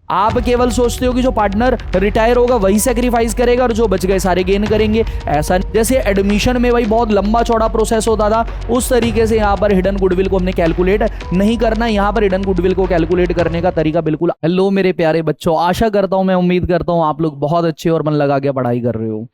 आप केवल सोचते हो कि जो पार्टनर रिटायर होगा वही सेक्रीफाइस करेगा और जो बच गए सारे गेन करेंगे। ऐसा नहीं, जैसे एडमिशन में भाई बहुत लंबा चौड़ा प्रोसेस होता था, उस तरीके से यहाँ पर हिडन गुडविल को हमने कैलकुलेट नहीं करना। यहाँ पर हिडन गुडविल को कैलकुलेट करने का तरीका बिल्कुल। हेलो मेरे प्यारे बच्चों, आशा करता हूं, मैं उम्मीद करता हूं आप लोग बहुत अच्छे और मन लगा के पढ़ाई कर रहे हो।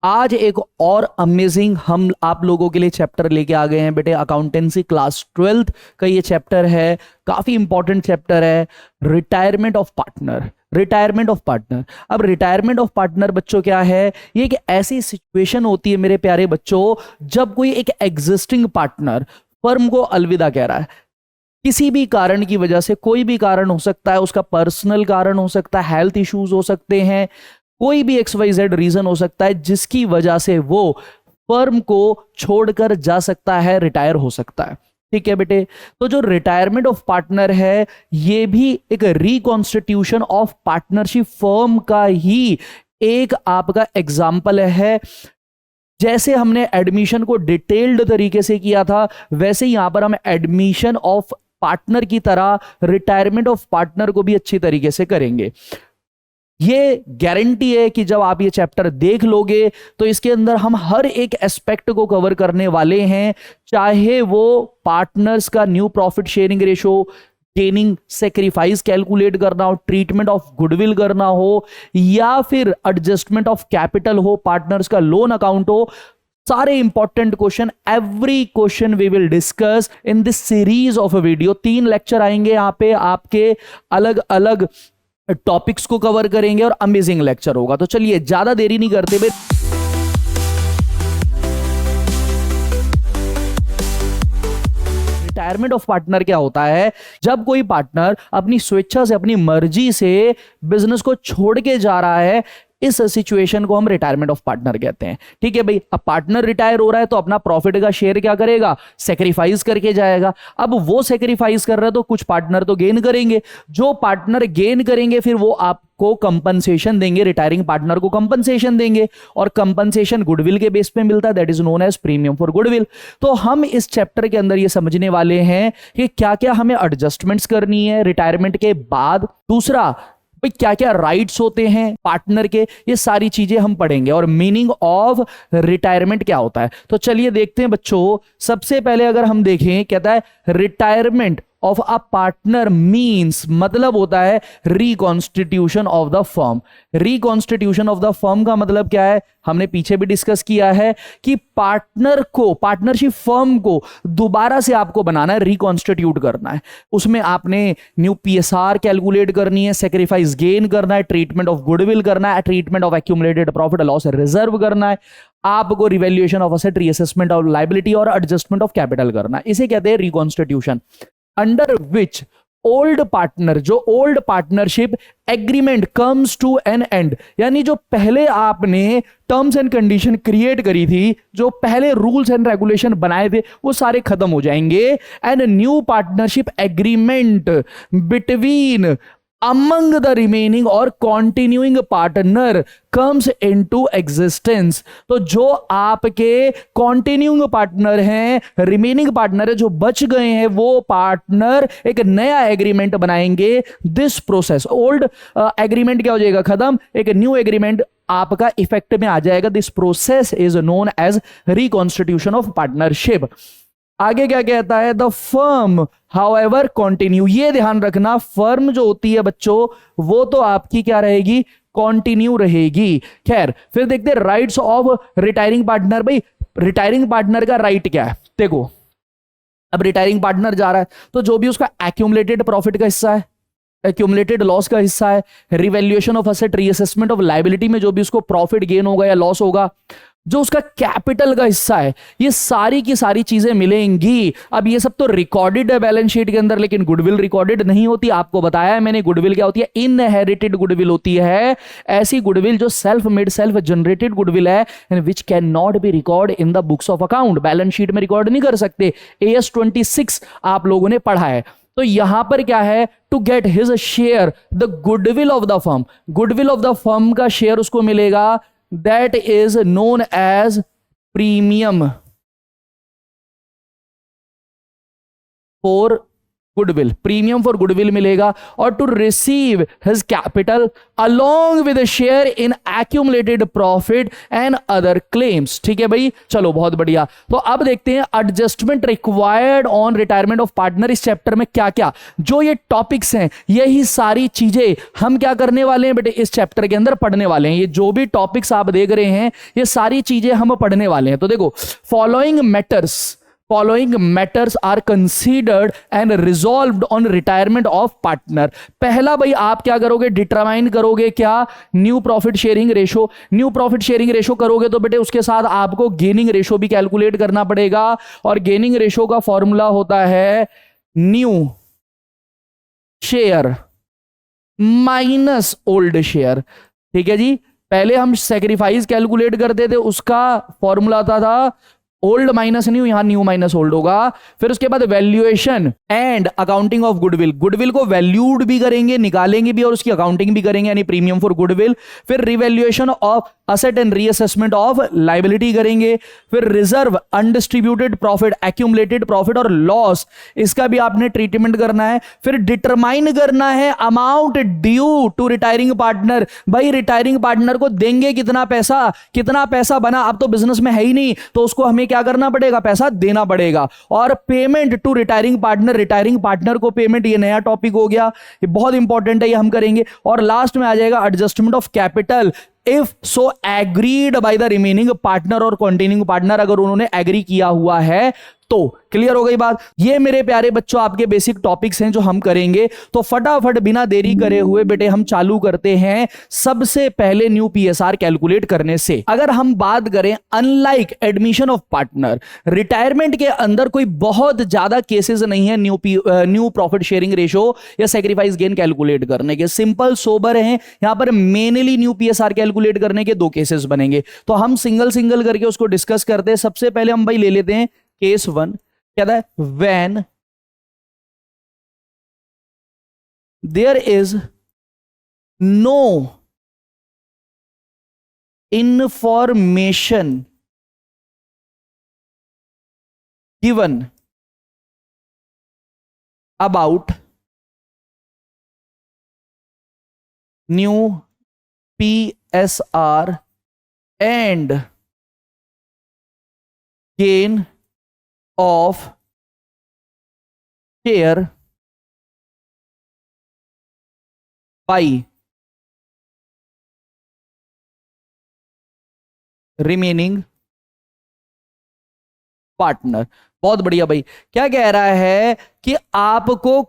आज एक और अमेजिंग हम आप लोगों के लिए चैप्टर लेके आ गए हैं बेटे। अकाउंटेंसी क्लास 12th का ये चैप्टर है, काफी इंपॉर्टेंट चैप्टर है, retirement of partner. Retirement of partner. अब रिटायरमेंट ऑफ पार्टनर बच्चों क्या है? ये एक ऐसी सिचुएशन होती है मेरे प्यारे बच्चों, जब कोई एक एग्जिस्टिंग पार्टनर फर्म को अलविदा कह रहा है किसी भी कारण की वजह से। कोई भी कारण हो सकता है, उसका पर्सनल कारण हो सकता है, हेल्थ इश्यूज हो सकते हैं, कोई भी XYZ रीजन हो सकता है जिसकी वजह से वो फर्म को छोड़कर जा सकता है, रिटायर हो सकता है। ठीक है बेटे, तो जो रिटायरमेंट ऑफ पार्टनर है ये भी एक रिकॉन्स्टिट्यूशन ऑफ पार्टनरशिप फर्म का ही एक आपका एग्जाम्पल है। जैसे हमने एडमिशन को डिटेल्ड तरीके से किया था, वैसे यहां पर हम एडमिशन ऑफ पार्टनर की तरह रिटायरमेंट ऑफ पार्टनर को भी अच्छी तरीके से करेंगे। ये गारंटी है कि जब आप ये चैप्टर देख लोगे तो इसके अंदर हम हर एक एस्पेक्ट को कवर करने वाले हैं, चाहे वो पार्टनर्स का new profit sharing ratio, gaining sacrifice calculate करना हो, ट्रीटमेंट ऑफ गुडविल करना हो, या फिर एडजस्टमेंट ऑफ कैपिटल हो, पार्टनर्स का लोन अकाउंट हो। सारे important question, every question we will discuss in this series of video. 3 lecture आएंगे यहां पे, आपके अलग अलग टॉपिक्स को कवर करेंगे और अमेजिंग लेक्चर होगा। तो चलिए ज्यादा देरी नहीं करते हुए रिटायरमेंट ऑफ पार्टनर क्या होता है? जब कोई पार्टनर अपनी स्वेच्छा से, अपनी मर्जी से बिजनेस को छोड़ के जा रहा है, इस सिचुएशन को हम रिटायरमेंट ऑफ पार्टनर कहते हैं। ठीक है भाई, अब पार्टनर रिटायर हो रहा है तो अपना प्रॉफिट का शेयर क्या करेगा? सेक्रीफाइस करके जाएगा। अब वो सेक्रीफाइस कर रहा है तो कुछ पार्टनर तो गेन करेंगे। जो पार्टनर गेन करेंगे फिर वो आपको कंपनसेशन देंगे, रिटायरिंग पार्टनर को कंपनसेशन देंगे, और कंपनसेशन गुडविल के बेस पे मिलता है, that is known as premium for goodwill. तो हम इस चैप्टर के अंदर ये समझने वाले हैं कि क्या क्या हमें एडजस्टमेंट्स करनी है रिटायरमेंट के बाद। दूसरा, क्या क्या राइट्स होते हैं पार्टनर के, ये सारी चीजें हम पढ़ेंगे, और मीनिंग ऑफ रिटायरमेंट क्या होता है। तो चलिए देखते हैं बच्चों। सबसे पहले अगर हम देखें, कहता है retirement of a partner means, मतलब होता है reconstitution of the firm. Reconstitution of the firm का मतलब क्या है? हमने पीछे भी डिस्कस किया है कि पार्टनर को, पार्टनरशिप फर्म को दोबारा से आपको बनाना है, रिकॉन्स्टिट्यूट करना है। उसमें आपने न्यू PSR कैलकुलेट करनी है, सेक्रीफाइस गेन करना है, ट्रीटमेंट ऑफ गुडविल करना है, treatment of accumulated profit loss reserve करना है, आपको revaluation of asset, reassessment of liability और एडजस्टमेंट ऑफ कैपिटल करना है। इसे कहते हैं reconstitution. Under which old partner, जो old partnership agreement comes to an end, यानी जो पहले आपने टर्म्स एंड कंडीशन क्रिएट करी थी, जो पहले रूल्स एंड रेगुलेशन बनाए थे, वो सारे खत्म हो जाएंगे, and new partnership agreement between among the remaining और continuing partner comes into existence। तो जो आपके continuing partner हैं, remaining partner है, जो बच गए हैं, वो पार्टनर एक नया एग्रीमेंट बनाएंगे। दिस प्रोसेस, ओल्ड एग्रीमेंट क्या हो जाएगा? खत्म, एक न्यू एग्रीमेंट आपका इफेक्ट में आ जाएगा। This process is known as reconstitution of partnership. आगे क्या कहता है? द फर्म हाउएवर कंटिन्यू, ये ध्यान रखना, फर्म जो होती है बच्चों वो तो आपकी क्या रहेगी? कंटिन्यू रहेगी। खैर, फिर देखते हैं राइट्स ऑफ रिटायरिंग पार्टनर। भाई रिटायरिंग पार्टनर का राइट क्या है? देखो, अब रिटायरिंग पार्टनर जा रहा है तो जो भी उसका एक्यूमुलेटेड प्रॉफिट का हिस्सा है, एक्यूमुलेटेड लॉस का हिस्सा है, revaluation of asset, reassessment of liability में जो भी उसको प्रॉफिट गेन होगा या लॉस होगा, जो उसका कैपिटल का हिस्सा है, ये सारी की सारी चीजें मिलेंगी। अब ये सब तो रिकॉर्डेड है बैलेंस शीट के अंदर, लेकिन गुडविल रिकॉर्डेड नहीं होती। आपको बताया है मैंने, गुडविल क्या होती है? इनहेरिटेड गुडविल होती है। ऐसी गुडविल जो self made, self generated goodwill है, and which can not be record in the books of account. Balance sheet में रिकॉर्ड नहीं कर सकते। AS 26 आप लोगों ने पढ़ा है। तो यहां पर क्या है? To get his share the goodwill of the firm, goodwill of the firm का शेयर उसको मिलेगा, that is known as premium for goodwill, premium for goodwill मिलेगा, और to receive his capital along with share in accumulated profit and other claims. ठीक है भाई, चलो बहुत बढ़िया। तो अब देखते हैं adjustment required on retirement of partner. इस चैप्टर में क्या क्या जो ये टॉपिक्स हैं, यही सारी चीजें हम क्या करने वाले हैं बेटे, इस चैप्टर के अंदर पढ़ने वाले हैं। ये जो भी टॉपिक्स आप देख रहे हैं, ये सारी चीजें हम पढ़ने वाले हैं। तो देखो, following matters are considered and resolved on retirement of partner. पहला भाई आप क्या करोगे, डिटरमाइन करोगे क्या, new profit sharing ratio. New profit sharing ratio करोगे तो बेटे उसके साथ आपको गेनिंग रेशो भी कैलकुलेट करना पड़ेगा, और गेनिंग रेशो का फॉर्मूला होता है new share minus old share. ठीक है जी, पहले हम सैक्रिफाइस कैलकुलेट करते थे, उसका फॉर्मूला आता था ओल्ड माइनस न्यू, यहां न्यू माइनस ओल्ड होगा। फिर उसके बाद valuation and accounting of goodwill, goodwill को वैल्यूड भी करेंगे, निकालेंगे भी, और उसकी अकाउंटिंग भी करेंगे, यानी प्रीमियम फॉर गुडविल। फिर revaluation of asset and reassessment of liability करेंगे। फिर reserve, undistributed profit, accumulated profit और लॉस, इसका भी आपने ट्रीटमेंट करना है। फिर डिटरमाइन करना है amount due to retiring partner. भाई रिटायरिंग पार्टनर को देंगे कितना पैसा बना, अब तो बिजनेस में है ही नहीं, तो उसको हमें क्या करना पड़ेगा, पैसा देना पड़ेगा। और पेमेंट टू रिटायरिंग पार्टनर को पेमेंट, ये नया टॉपिक हो गया, ये बहुत इंपॉर्टेंट है, ये हम करेंगे। और लास्ट में आ जाएगा adjustment of capital if so agreed by the remaining partner और कंटिन्यूइंग पार्टनर, अगर उन्होंने एग्री किया हुआ है तो। क्लियर हो गई बात। ये मेरे प्यारे बच्चों आपके बेसिक टॉपिक्स हैं जो हम करेंगे। तो फटाफट बिना देरी करे हुए बेटे हम चालू करते हैं सबसे पहले न्यू पीएसआर कैलकुलेट करने से। अगर हम बात करें unlike admission of partner, retirement के अंदर कोई बहुत ज्यादा केसेस नहीं है न्यू प्रॉफिट शेयरिंग रेशो या सैक्रिफाइस गेन कैलकुलेट करने के। सिंपल सोबर हैं, यहां पर मेनली न्यू पीएसआर कैलकुलेट करने के दो केसेस बनेंगे, तो हम सिंगल करके उसको डिस्कस करते हैं। सबसे पहले हम भाई ले लेते हैं केस 1, क्या है, when there is no information given about new PSR and gain of share by remaining partner. बहुत बढ़िया भाई, क्या कह रहा है कि आपको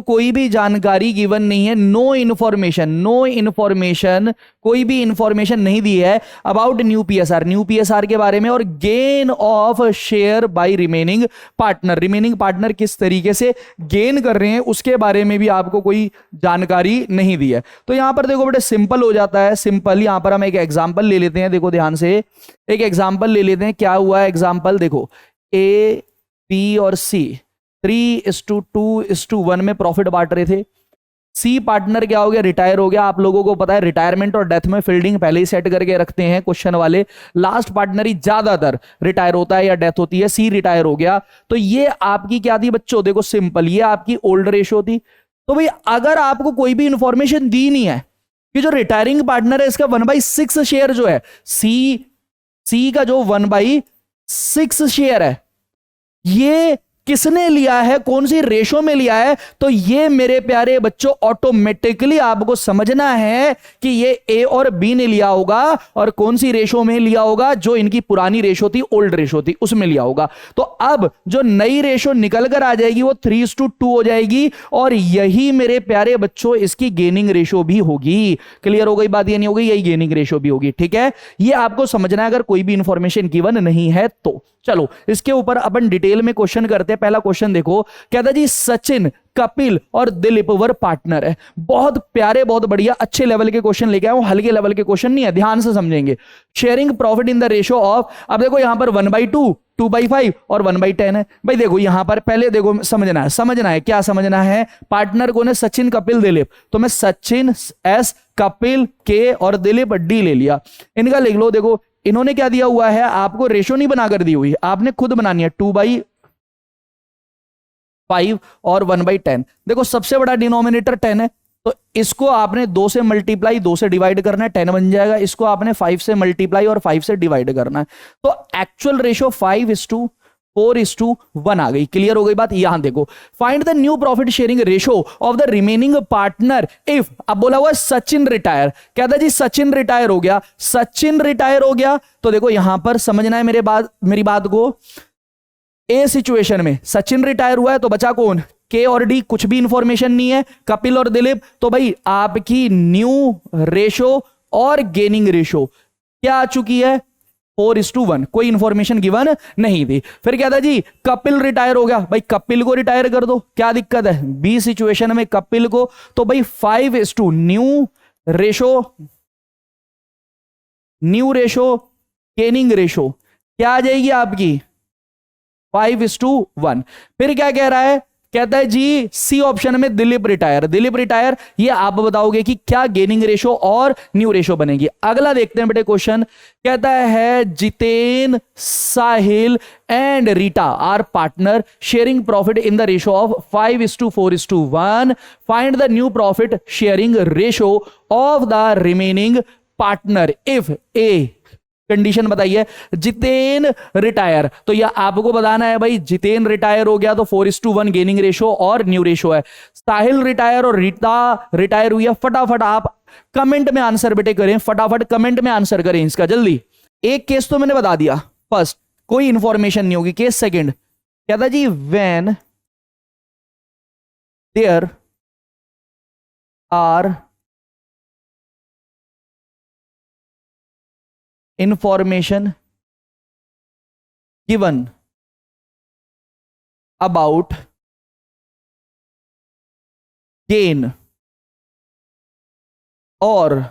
कोई भी जानकारी गिवन नहीं है, नो इन्फॉर्मेशन, कोई भी इंफॉर्मेशन नहीं दी है अबाउट न्यू पीएसआर के बारे में, और gain of share by remaining partner किस तरीके से गेन कर रहे हैं उसके बारे में भी आपको कोई जानकारी नहीं दी है। तो यहां पर देखो बेटे सिंपल हो जाता है, सिंपल। यहां पर हम एक एग्जांपल ले लेते हैं, देखो ध्यान से एक एग्जांपल ले लेते हैं। क्या हुआ है एग्जांपल, देखो ए बी और सी 3:2:1 में प्रॉफिट बांट रहे थे। सी पार्टनर क्या हो गया, रिटायर हो गया। आप लोगों को पता है रिटायरमेंट और डेथ में फील्डिंग पहले ही सेट करके रखते हैं क्वेश्चन वाले, लास्ट पार्टनर ही ज्यादातर रिटायर होता है या डेथ होती है। सी रिटायर हो गया, तो ये आपकी क्या थी बच्चों, देखो सिंपल, ये आपकी ओल्ड रेशो थी। तो भाई अगर आपको कोई भी इंफॉर्मेशन दी नहीं है कि जो रिटायरिंग पार्टनर है इसका 1/6 शेयर जो है, सी का जो 1/6 शेयर है, ये किसने लिया है, कौन सी रेशो में लिया है, तो ये मेरे प्यारे बच्चों ऑटोमेटिकली आपको समझना है कि ये ए और बी ने लिया होगा, और कौन सी रेशो में लिया होगा, जो इनकी पुरानी रेशो थी, ओल्ड रेशो थी, उसमें लिया होगा। तो अब जो नई रेशो निकल कर आ जाएगी वो 3:2 हो जाएगी, और यही मेरे प्यारे बच्चों इसकी गेनिंग रेशो भी होगी। क्लियर हो गई बात, ये नहीं होगी, यही गेनिंग रेशो भी होगी। ठीक है, ये आपको समझना है अगर कोई भी इंफॉर्मेशन गिवन नहीं है तो। चलो इसके ऊपर अपन डिटेल में क्वेश्चन करते हैं। पहला क्वेश्चन देखो, कहता जी सचिन, कपिल और दिलीप वर पार्टनर है। बहुत प्यारे, बहुत बढ़िया, अच्छे लेवल के क्वेश्चन लेके आया हूं, हल्के लेवल के क्वेश्चन नहीं है, ध्यान से समझेंगे। Sharing profit in the ratio of, अब देखो यहां पर 1/2, 2/5 और 1/10 है। भाई देखो यहां पर पहले देखो समझना है, क्या समझना है, पार्टनर कौन है, सचिन, कपिल, दिलीप। तो मैं सचिन एस, कपिल के और दिलीप डी ले लिया। इनका लिख लो, देखो इन्होंने क्या दिया हुआ है, आपको रेशो नहीं बनाकर दी हुई, आपने खुद बनानी है, 2/5 5 और 1/10। देखो सबसे बड़ा डिनोमिनेटर 10 है, तो इसको आपने 2 से मल्टीप्लाई 2 से डिवाइड करना है, 10 बन जाएगा। इसको आपने 5 से मल्टीप्लाई और 5 से डिवाइड करना है, तो एक्चुअल रेशियो 5:4:1 आ गई। क्लियर हो गई बात। यहां देखो, find the new profit sharing ratio of the remaining partner if, अब बोला हुआ सचिन रिटायर, कहता जी सचिन रिटायर हो गया, सचिन रिटायर हो गया, तो देखो यहां पर समझना है मेरी बात को। ए सिचुएशन में सचिन रिटायर हुआ है, तो बचा कौन, के और डी, कुछ भी इंफॉर्मेशन नहीं है, कपिल और दिलीप। तो भाई आपकी न्यू रेशो और गेनिंग रेशो क्या आ चुकी है, 4:1। कोई इंफॉर्मेशन गिवन नहीं थी। फिर क्या था जी, कपिल रिटायर हो गया, भाई कपिल को रिटायर कर दो, क्या दिक्कत है, बी सिचुएशन में कपिल को, तो भाई 5:, न्यू रेशो गेनिंग रेशो क्या आ जाएगी आपकी, 5:1। फिर क्या कह रहा है, कहता है जी सी ऑप्शन में दिलीप रिटायर, दिलीप रिटायर, ये आप बताओगे कि क्या गेनिंग रेशो और न्यू रेशो बनेगी। अगला देखते हैं बेटे क्वेश्चन, कहता है Jiten, Sahil and Rita are partner sharing profit in the ratio of 5:4:1, find the new profit sharing ratio of the remaining partner if a, condition बताइए, जितेन रिटायर, तो यह आपको बताना है भाई, जितेन रिटायर हो गया तो 4:1 गेनिंग रेशो और न्यू रेशो है। साहिल रिटायर और रीता रिटायर हुई है। फटाफट आप कमेंट में आंसर बेटे करें, फटाफट कमेंट में आंसर करें इसका जल्दी। एक केस तो मैंने बता दिया, फर्स्ट कोई इंफॉर्मेशन नहीं होगी। केस सेकंड कहता जी when there are information given about gain और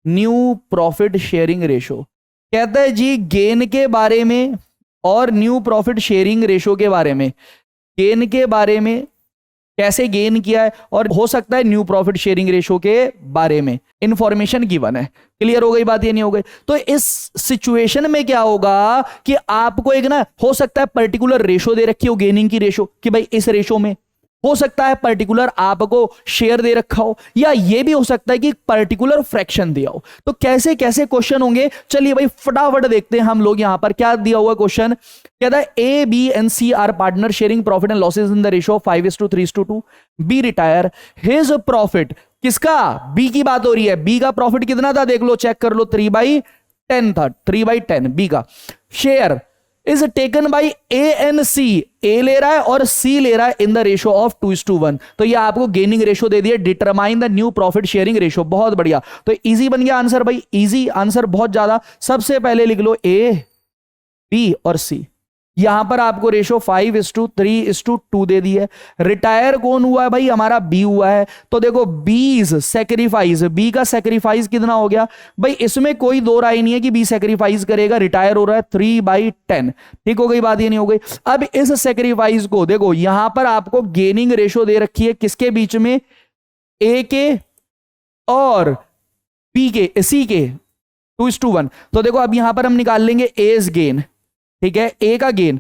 न्यू प्रॉफिट शेयरिंग रेशो। कहता है जी गेन के बारे में और न्यू प्रॉफिट शेयरिंग रेशो के बारे में, गेन के बारे में कैसे गेन किया है और हो सकता है न्यू प्रॉफिट शेयरिंग रेशो के बारे में इंफॉर्मेशन गिवन है। क्लियर हो गई बात, ये नहीं हो गई। तो इस सिचुएशन में क्या होगा कि आपको एक ना हो सकता है पर्टिकुलर रेशो दे रखी हो, गेनिंग की रेशो, कि भाई इस रेशो में हो सकता है पर्टिकुलर आपको शेयर दे रखा हो, या ये भी हो सकता है कि पर्टिकुलर फ्रैक्शन दिया हो। तो कैसे कैसे क्वेश्चन होंगे, चलिए भाई फटाफट देखते हैं हम लोग। यहां पर क्या दिया हुआ क्वेश्चन, कहता है A B and C are partner sharing profit and losses in the ratio of 5:3:2। B retire, his profit, किसका, बी की बात हो रही है, बी का प्रॉफिट कितना था देख लो, चेक कर लो, 3/10 था, 3/10 बी का। Share is taken by A and C, A ले रहा है और सी ले रहा है इन द रेशो ऑफ 2:1। तो ये आपको गेनिंग रेशो दे दिया, determine the new profit sharing ratio. बहुत बढ़िया, तो इजी बन गया आंसर भाई, इजी आंसर बहुत ज्यादा। सबसे पहले लिख लो ए बी और सी, यहां पर आपको रेशो 5:3:2 दे दी है। रिटायर कौन हुआ है भाई, हमारा बी हुआ है। तो देखो बीज सेक्रीफाइस, बी का सेक्रीफाइस कितना हो गया भाई, इसमें कोई दो राय नहीं है कि बी सेक्रीफाइस करेगा, रिटायर हो रहा है 3/10। ठीक हो गई बात, ये नहीं हो गई। अब इस सेक्रीफाइस को देखो, यहां पर आपको गेनिंग रेशो दे रखी है किसके बीच में, ए के और बी के, सी के, 2:1। तो देखो अब यहां पर हम निकाल लेंगे एज गेन, ठीक है, ए का गेन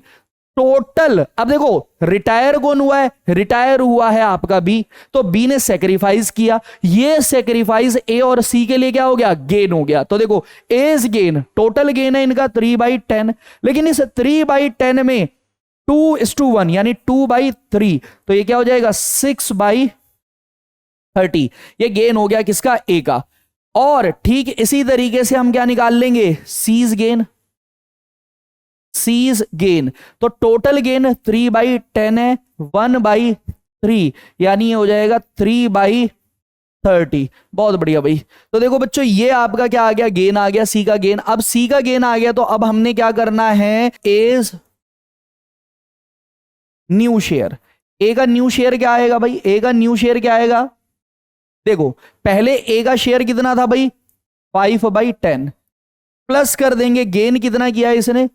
टोटल। अब देखो रिटायर कौन हुआ है, रिटायर हुआ है आपका बी, तो बी ने सेक्रीफाइस किया, ये सेक्रीफाइस ए और सी के लिए क्या हो गया, गेन हो गया। तो देखो एज गेन, टोटल गेन है इनका 3/10, लेकिन इस 3/10 में 2:1 यानी 2/3, तो ये क्या हो जाएगा 6/30। ये गेन हो गया किसका, ए का। और ठीक इसी तरीके से हम क्या निकाल लेंगे, सीज गेन, सीज गेन। तो टोटल गेन 3/10 है, 1/3 यानी ये हो जाएगा 3/30। बहुत बढ़िया भाई। तो देखो बच्चों ये आपका क्या आ गया, गेन आ गया, सी का गेन। अब सी का गेन आ गया तो अब हमने क्या करना है, एज न्यू शेयर। ए का न्यू शेयर क्या आएगा भाई, ए का न्यू शेयर क्या आएगा, देखो पहले ए का शेयर कितना था भाई 5/10, प्लस कर देंगे गेन कितना किया है इसने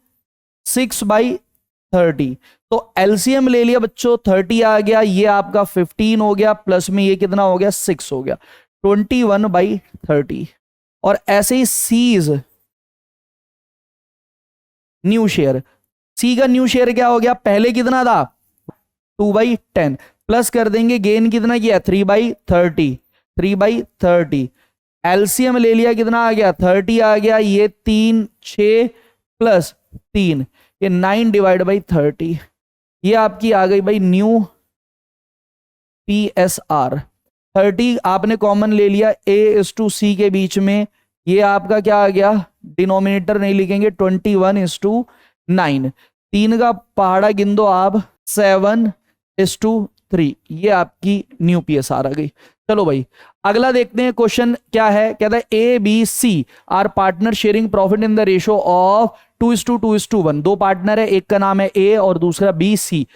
6/30। तो एलसीएम ले लिया बच्चों, 30 आ गया, ये आपका 15 हो गया, प्लस में ये कितना हो गया 6 हो गया, 21/30। और ऐसे ही सीज न्यू शेयर, सी का न्यू शेयर क्या हो गया, पहले कितना था 2/10 प्लस कर देंगे गेन कितना किया 3/30, 3/30 एलसीएम ले लिया कितना आ गया 30 आ गया, ये 3 6 प्लस 3 ये 9/30, ये आपकी आ गई भाई न्यू PSR। 30 आपने कॉमन ले लिया A/C के बीच में, ये आपका क्या आ गया, डिनोमिनेटर नहीं लिखेंगे, 21:9, 3 का पहाड़ा गिन दो आप 7:3, ये आपकी न्यू PSR आ गई। चलो भाई अगला देखते हैं क्वेश्चन क्या है, कहता है ABC are partner sharing profit in the ratio of 2:2:1। दो पार्टनर है, एक का नाम है A और दूसरा BC।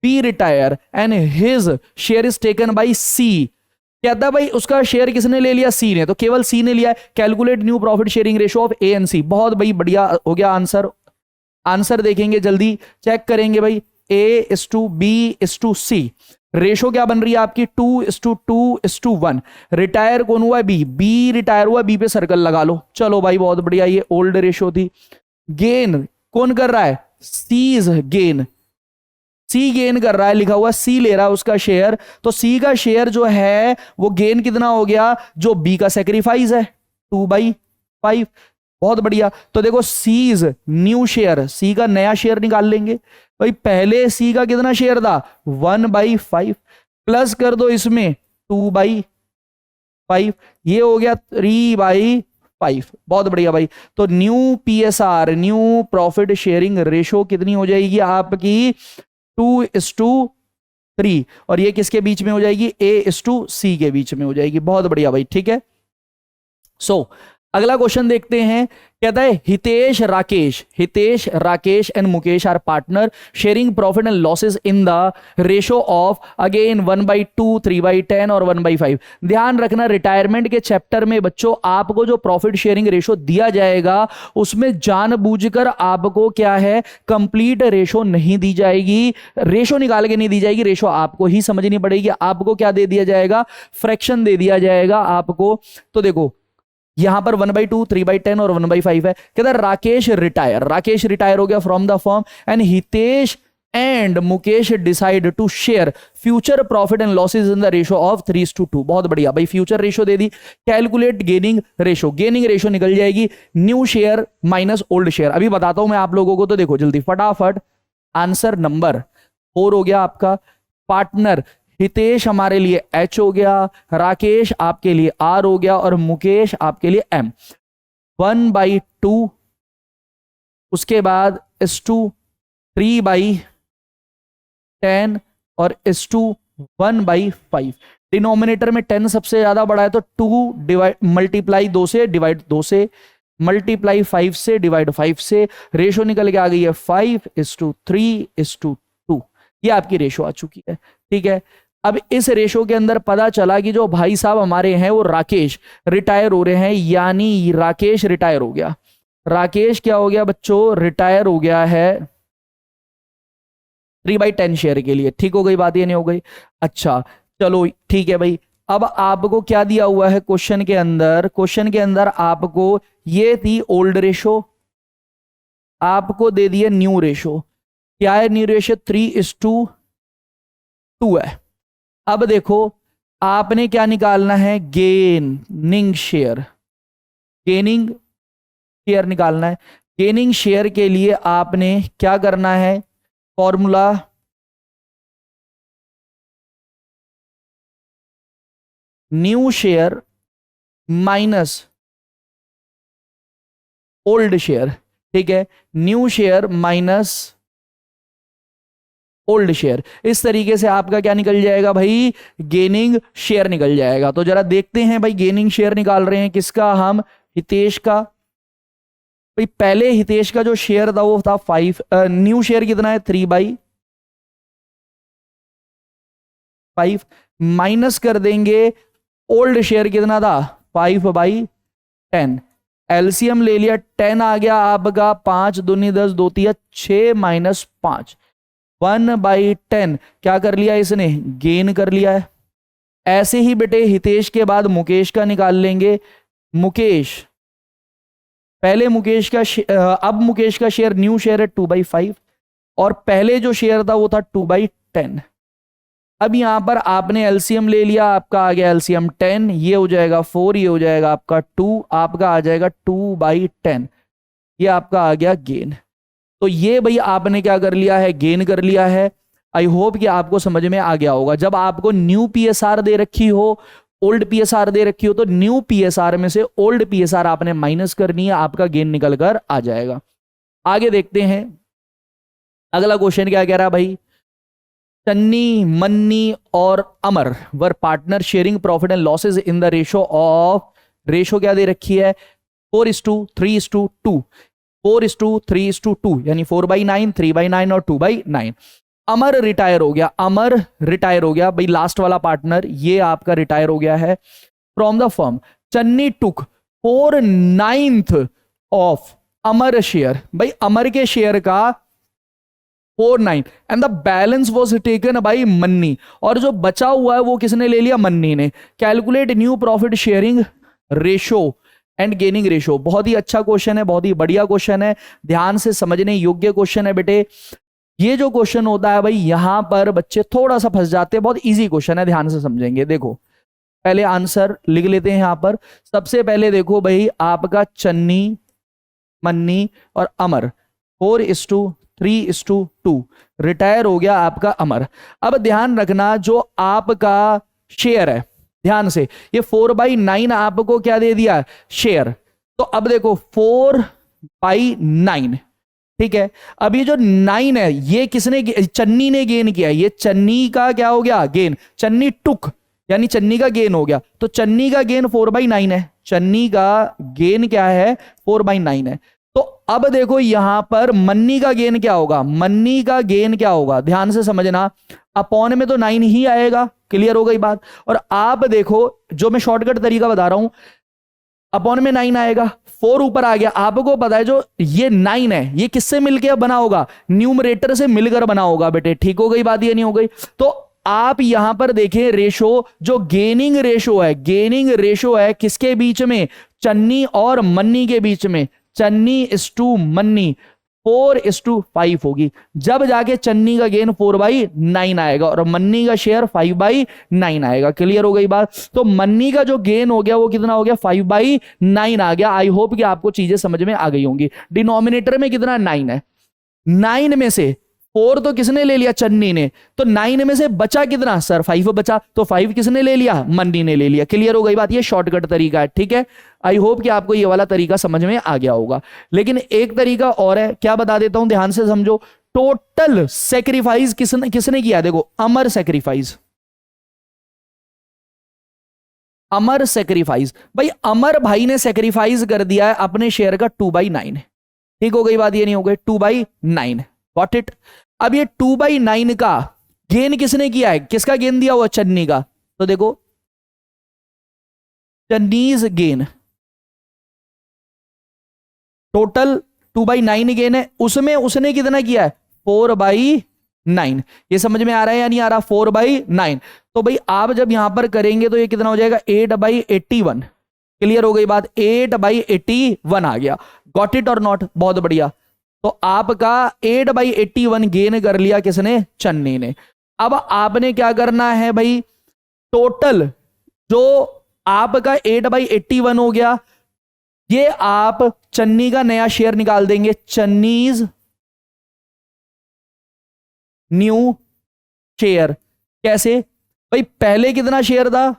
B retire and his share is taken by C। कहता है भाई उसका शेयर किसने ले लिया, C ने, तो केवल C ने लिया। Calculate new profit sharing ratio of A and C। बहुत भाई बढ़िया हो गया आंसर। आंसर देखेंगे जल्दी, चेक करेंगे भाई, A/B/C रेशो क्या बन रही है आपकी 2:2:1। रिटायर कौन हुआ है, B रिटायर हुआ, B पे सर्कल लगा लो। चलो भाई बहुत बढ़िया, ये ओल्ड रेशो थी। गेन कौन कर रहा है, सीज गेन, सी गेन कर रहा है, लिखा हुआ सी ले रहा है उसका शेयर, तो सी का शेयर जो है वो गेन कितना हो गया, जो बी का सेक्रीफाइस है 2/5। बहुत बढ़िया, तो देखो सीज न्यू शेयर, सी का नया शेयर निकाल लेंगे भाई। पहले सी का कितना शेयर था 1/5, प्लस कर दो इसमें 2/5, ये हो गया 3/5। बहुत बढ़िया भाई, तो new PSR new profit sharing ratio कितनी हो जाएगी आपकी 2:3, और ये किसके बीच में हो जाएगी, A/C के बीच में हो जाएगी। बहुत बढ़िया भाई, ठीक है। सो अगला क्वेश्चन देखते हैं, कहता है Hitesh Rakesh and Mukesh are partner sharing profit and losses in the ratio of again 1/2, 3/10 और 1/5। ध्यान रखना रिटायरमेंट के चैप्टर में बच्चों आपको जो प्रॉफिट शेयरिंग रेशो दिया जाएगा उसमें जानबूझकर आपको क्या है, कंप्लीट रेशो नहीं दी जाएगी, रेशो निकाल के नहीं दी जाएगी, रेशो आपको ही समझनी पड़ेगी। आपको क्या दे दिया जाएगा, फ्रैक्शन दे दिया जाएगा आपको। तो देखो यहां पर 1/2, 3/10 और 1/5 है। कहता है राकेश रिटायर हो गया from the firm and Hitesh and Mukesh decide to share future profit and losses in the ratio of 3:2। बहुत बढ़िया भाई, फ्यूचर रेशो दे दी। कैलकुलेट गेनिंग रेशो निकल जाएगी new share minus old share. अभी बताता हूं मैं आप लोगों को, तो देखो जल्दी फटाफट, आंसर नंबर 4 हो गया आपका। पार्टनर हितेश हमारे लिए H हो गया, राकेश आपके लिए R हो गया और मुकेश आपके लिए M। 1/2, उसके बाद S2 3/10 और S2 1/5। डिनोमिनेटर में 10 सबसे ज्यादा बड़ा है, तो 2 मल्टीप्लाई 2 से डिवाइड 2 से, मल्टीप्लाई 5 से डिवाइड 5 से, रेशो निकल के आ गई है 5:3:2। ये आपकी रेशो आ चुकी है, ठीक है। अब इस रेशो के अंदर पता चला कि जो भाई साहब हमारे हैं वो राकेश रिटायर हो रहे हैं, यानी राकेश रिटायर हो गया। राकेश क्या हो गया बच्चों, रिटायर हो गया है 3/10 शेयर के लिए। ठीक हो गई बात, ये नहीं हो गई? अच्छा चलो ठीक है भाई। अब आपको क्या दिया हुआ है क्वेश्चन के अंदर आपको ये थी ओल्ड रेशो, आपको दे दिया न्यू रेशो। क्या है न्यू रेशो, 3:2 है। अब देखो आपने क्या निकालना है, गेनिंग शेयर निकालना है। गेनिंग शेयर के लिए आपने क्या करना है, formula new share minus old share. ठीक है, new share minus old share. इस तरीके से आपका क्या निकल जाएगा भाई, गेनिंग शेयर निकल जाएगा। तो जरा देखते हैं भाई, गेनिंग शेयर निकाल रहे हैं किसका, हम हितेश का। भाई पहले हितेश का जो शेयर था वो था 5, न्यू शेयर कितना है 3/5, माइनस कर देंगे ओल्ड शेयर कितना था 5/10। एलसीएम ले लिया, 10 आ गया आपका, 5 दूनी 10, 2 तिया 6 माइनस 5, 1/10 क्या कर लिया इसने, गेन कर लिया है। ऐसे ही बेटे हितेश के बाद मुकेश का निकाल लेंगे। मुकेश, पहले मुकेश का अब मुकेश का शेयर न्यू शेयर है 2/5 और पहले जो शेयर था वो था 2/10। अब यहां पर आपने एलसीएम ले लिया, आपका आ गया एलसीएम 10, ये हो जाएगा 4, ये हो जाएगा आपका 2, आपका आ जाएगा 2/10, ये आपका आ गया गेन। तो ये भाई आपने क्या कर लिया है, गेन कर लिया है। आई होप कि आपको समझ में आ गया होगा। जब आपको न्यू पीएसआर दे रखी हो, ओल्ड पीएसआर दे रखी हो, तो न्यू पीएसआर में से ओल्ड पीएसआर आपने माइनस करनी है, आपका गेन निकल कर आ जाएगा। आगे देखते हैं अगला क्वेश्चन क्या कह रहा है भाई। चन्नी, मन्नी और Amar were partner sharing profit and losses in the ratio of, ratio क्या दे रखी है, 4:3:2, 4:3:2, यानी 4/9, 3/9 और 2/9। अमर रिटायर हो गया, अमर रिटायर हो गया भाई, लास्ट वाला पार्टनर ये आपका रिटायर हो गया है from the firm. Channi took 4/9 of Amar share, भाई अमर के शेयर का 4/9 and the balance was taken by मन्नी, और जो बचा हुआ है वो किसने ले लिया, मन्नी ने। Calculate new profit sharing ratio and gaining ratio. बहुत ही अच्छा क्वेश्चन है, बहुत ही बढ़िया क्वेश्चन है, ध्यान से समझने योग्य क्वेश्चन है बेटे। ये जो क्वेश्चन होता है भाई, यहां पर बच्चे थोड़ा सा फंस जाते हैं, बहुत इजी क्वेश्चन है, ध्यान से समझेंगे। देखो पहले आंसर लिख लेते हैं यहां पर। सबसे पहले देखो भाई, आपका चन्नी, मन्नी और अमर 4:3:2 रिटायर हो गया आपका अमर। अब ध्यान रखना, जो आपका शेयर है, ध्यान से, ये 4/9 आपको क्या दे दिया, शेयर। तो अब देखो 4/9, ठीक है। अब ये जो 9 है, ये किसने, चन्नी ने गेन किया, ये चन्नी का क्या हो गया, गेन। चन्नी टुक यानी चन्नी का गेन हो गया, तो चन्नी का गेन 4/9 है, चन्नी का गेन क्या है, 4/9 है। तो अब देखो यहां पर मन्नी का गेन क्या होगा, मन्नी का गेन क्या होगा, ध्यान से समझना, अपॉन में तो 9 ही आएगा, क्लियर हो गई बात। और आप देखो, जो मैं शॉर्टकट तरीका बता रहा हूं, अपॉन में 9 आएगा, 4 ऊपर आ गया, आपको पता है जो ये 9 है ये किससे मिलकर बना होगा, न्यूमरेटर से मिलकर बना होगा बेटे, ठीक हो गई बात, ये नहीं हो गई। तो आप यहां पर देखें रेशो, जो गेनिंग रेशो है, गेनिंग रेशो है किसके बीच में, चन्नी और मन्नी के बीच में, चन्नी इस टू मन्नी 4:5 होगी। जब जाके चन्नी का गेन 4/9 आएगा और मन्नी का शेयर 5/9 आएगा, क्लियर हो गई बात। तो मन्नी का जो गेन हो गया वो कितना हो गया, 5/9 आ गया। आई होप कि आपको चीजें समझ में आ गई होंगी। डिनोमिनेटर में कितना 9 है, 9 में से 4 तो किसने ले लिया, चन्नी ने, तो 9 में से बचा कितना सर, 5 बचा, तो 5 किसने ले लिया, मन्नी ने ले लिया, क्लियर हो गई बात। ये शॉर्टकट तरीका है, ठीक है। आई होप कि आपको ये वाला तरीका समझ में आ गया होगा। लेकिन एक तरीका और है, क्या बता देता हूं, ध्यान से समझो। टोटल सेक्रीफाइस किसने किसने किया, देखो अमर सेक्रीफाइस, अमर सेक्रीफाइस, भाई अमर भाई ने सेक्रीफाइस कर दिया है अपने शेयर का 2/9, ठीक हो गई बात, ये नहीं हो गई, 2/9, गॉट इट। अब ये 2/9 का गेन किसने किया है, किसका गेन दिया हुआ, चन्नी का। तो देखो चन्नीज गेन, टोटल 2/9 गेन है, उसमें उसने कितना किया है, 4/9। ये समझ में आ रहा है या नहीं आ रहा, 4/9। तो भाई आप जब यहां पर करेंगे तो ये कितना हो जाएगा, 8/81, क्लियर हो गई बात, 8/81 आ गया, गॉट इट और नॉट, बहुत बढ़िया। तो आपका 8/81 गेन कर लिया किसने, चन्नी ने। अब आपने क्या करना है भाई, टोटल जो आपका 8/81 हो गया, ये आप चन्नी का नया शेयर निकाल देंगे, चन्नीज न्यू शेयर। कैसे भाई, पहले कितना शेयर था,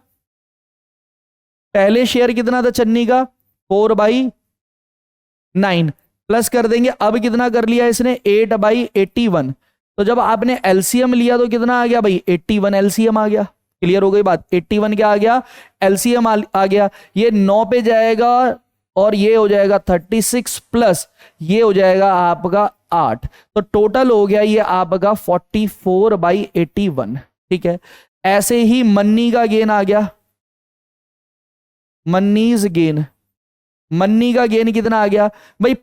पहले शेयर कितना था चन्नी का, 4/9 प्लस कर देंगे, अब कितना कर लिया इसने, 8/81। तो जब आपने एलसीएम लिया तो कितना आ गया भाई, 81 एलसीएम आ गया, क्लियर हो गई बात, 81 क्या आ गया, एलसीएम आ गया। ये 9 पे जाएगा और ये हो जाएगा 36 प्लस ये हो जाएगा आपका 8, तो टोटल हो गया ये आपका 44/81, ठीक है। ऐसे ही मन्नी का गेन आ गया, मन्नीज गेन, मन्नी का गेन कितना आ गया भाई,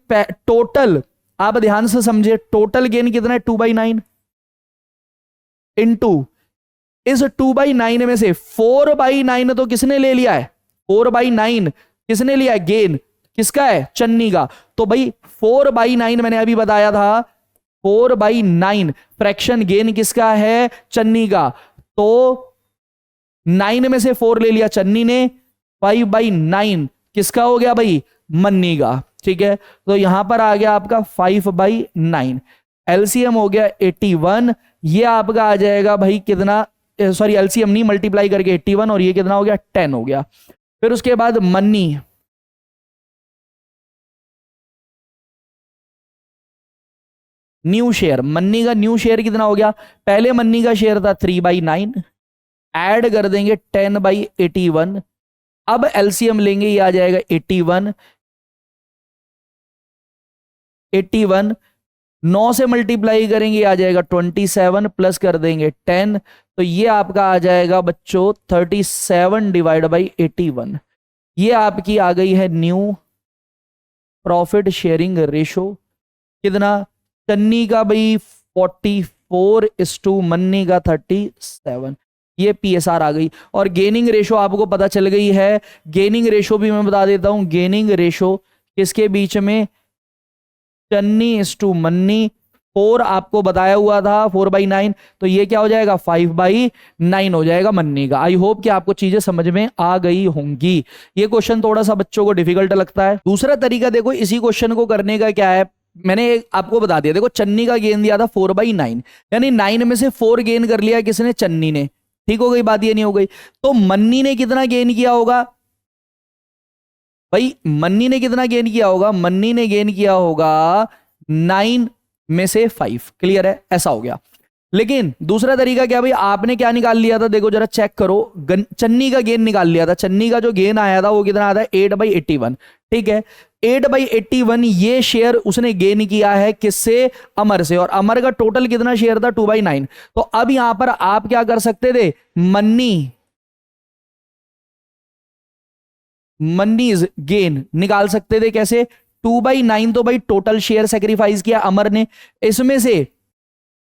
टोटल आप ध्यान से समझे, टोटल गेन कितना है, 2/9 इंटू इस 2/9 में से 4/9 तो किसने ले लिया है, 4/9 किसने लिया है, गेन किसका है, चन्नी का। तो भाई 4/9 मैंने अभी बताया था, 4/9 फ्रैक्शन गेन किसका है, चन्नी का। तो 9 में से 4 ले लिया चन्नी ने, 5/9 किसका हो गया भाई, मन्नी का। ठीक है, तो यहां पर आ गया आपका 5/9, एलसीएम हो गया 81, ये आपका आ जाएगा भाई कितना, सॉरी एलसीएम नहीं, मल्टीप्लाई करके 81, और ये कितना हो गया 10 हो गया। फिर उसके बाद मन्नी, न्यू शेयर, मन्नी का न्यू शेयर कितना हो गया, पहले मन्नी का शेयर था 3/9, ऐड कर देंगे 10/81, अब एलसीएम लेंगे, ये आ जाएगा 81, 81 9 से मल्टीप्लाई करेंगे आ जाएगा 27, प्लस कर देंगे 10, तो ये आपका आ जाएगा बच्चों 37/81। ये आपकी आ गई है न्यू प्रॉफिट शेयरिंग रेशो। कितना, चन्नी का भाई 44:, मन्नी का 37, ये पीएसआर आ गई। और गेनिंग रेशो आपको पता चल गई है, गेनिंग रेशो भी मैं बता देता हूं, गेनिंग रेशो किसके बीच में, चन्नी इस्टू मन्नी, 4 आपको बताया हुआ था 4/9, तो ये क्या हो जाएगा 5/9 हो जाएगा मन्नी का। आई होप कि आपको चीजें समझ में आ गई होंगी। ये क्वेश्चन थोड़ा सा बच्चों को डिफिकल्ट लगता है। दूसरा तरीका देखो इसी क्वेश्चन को करने का क्या है, मैंने आपको बता दिया, देखो चन्नी का गेन दिया था 4/9, यानी 9 में से 4 गेन कर लिया किसने, चन्नी ने। ठीक हो गई बात, ये नहीं हो गई, तो मन्नी ने कितना गेन किया होगा भाई, मन्नी ने कितना गेन किया होगा, मन्नी ने गेन किया होगा 9 में से 5, क्लियर है, ऐसा हो गया। लेकिन दूसरा तरीका क्या भाई, आपने क्या निकाल लिया था, देखो जरा चेक करो, चन्नी का गेन निकाल लिया था, चन्नी का जो गेन आया था वो कितना आया था 8/81। ठीक है, 8/81 ये शेयर उसने गेन किया है किससे, अमर से, और अमर का टोटल कितना शेयर था 2/9। तो अब यहां पर आप क्या कर सकते थे, मनीज गेन निकाल सकते थे, कैसे, 2/9 तो भाई टोटल शेयर सेक्रीफाइस किया अमर ने, इसमें से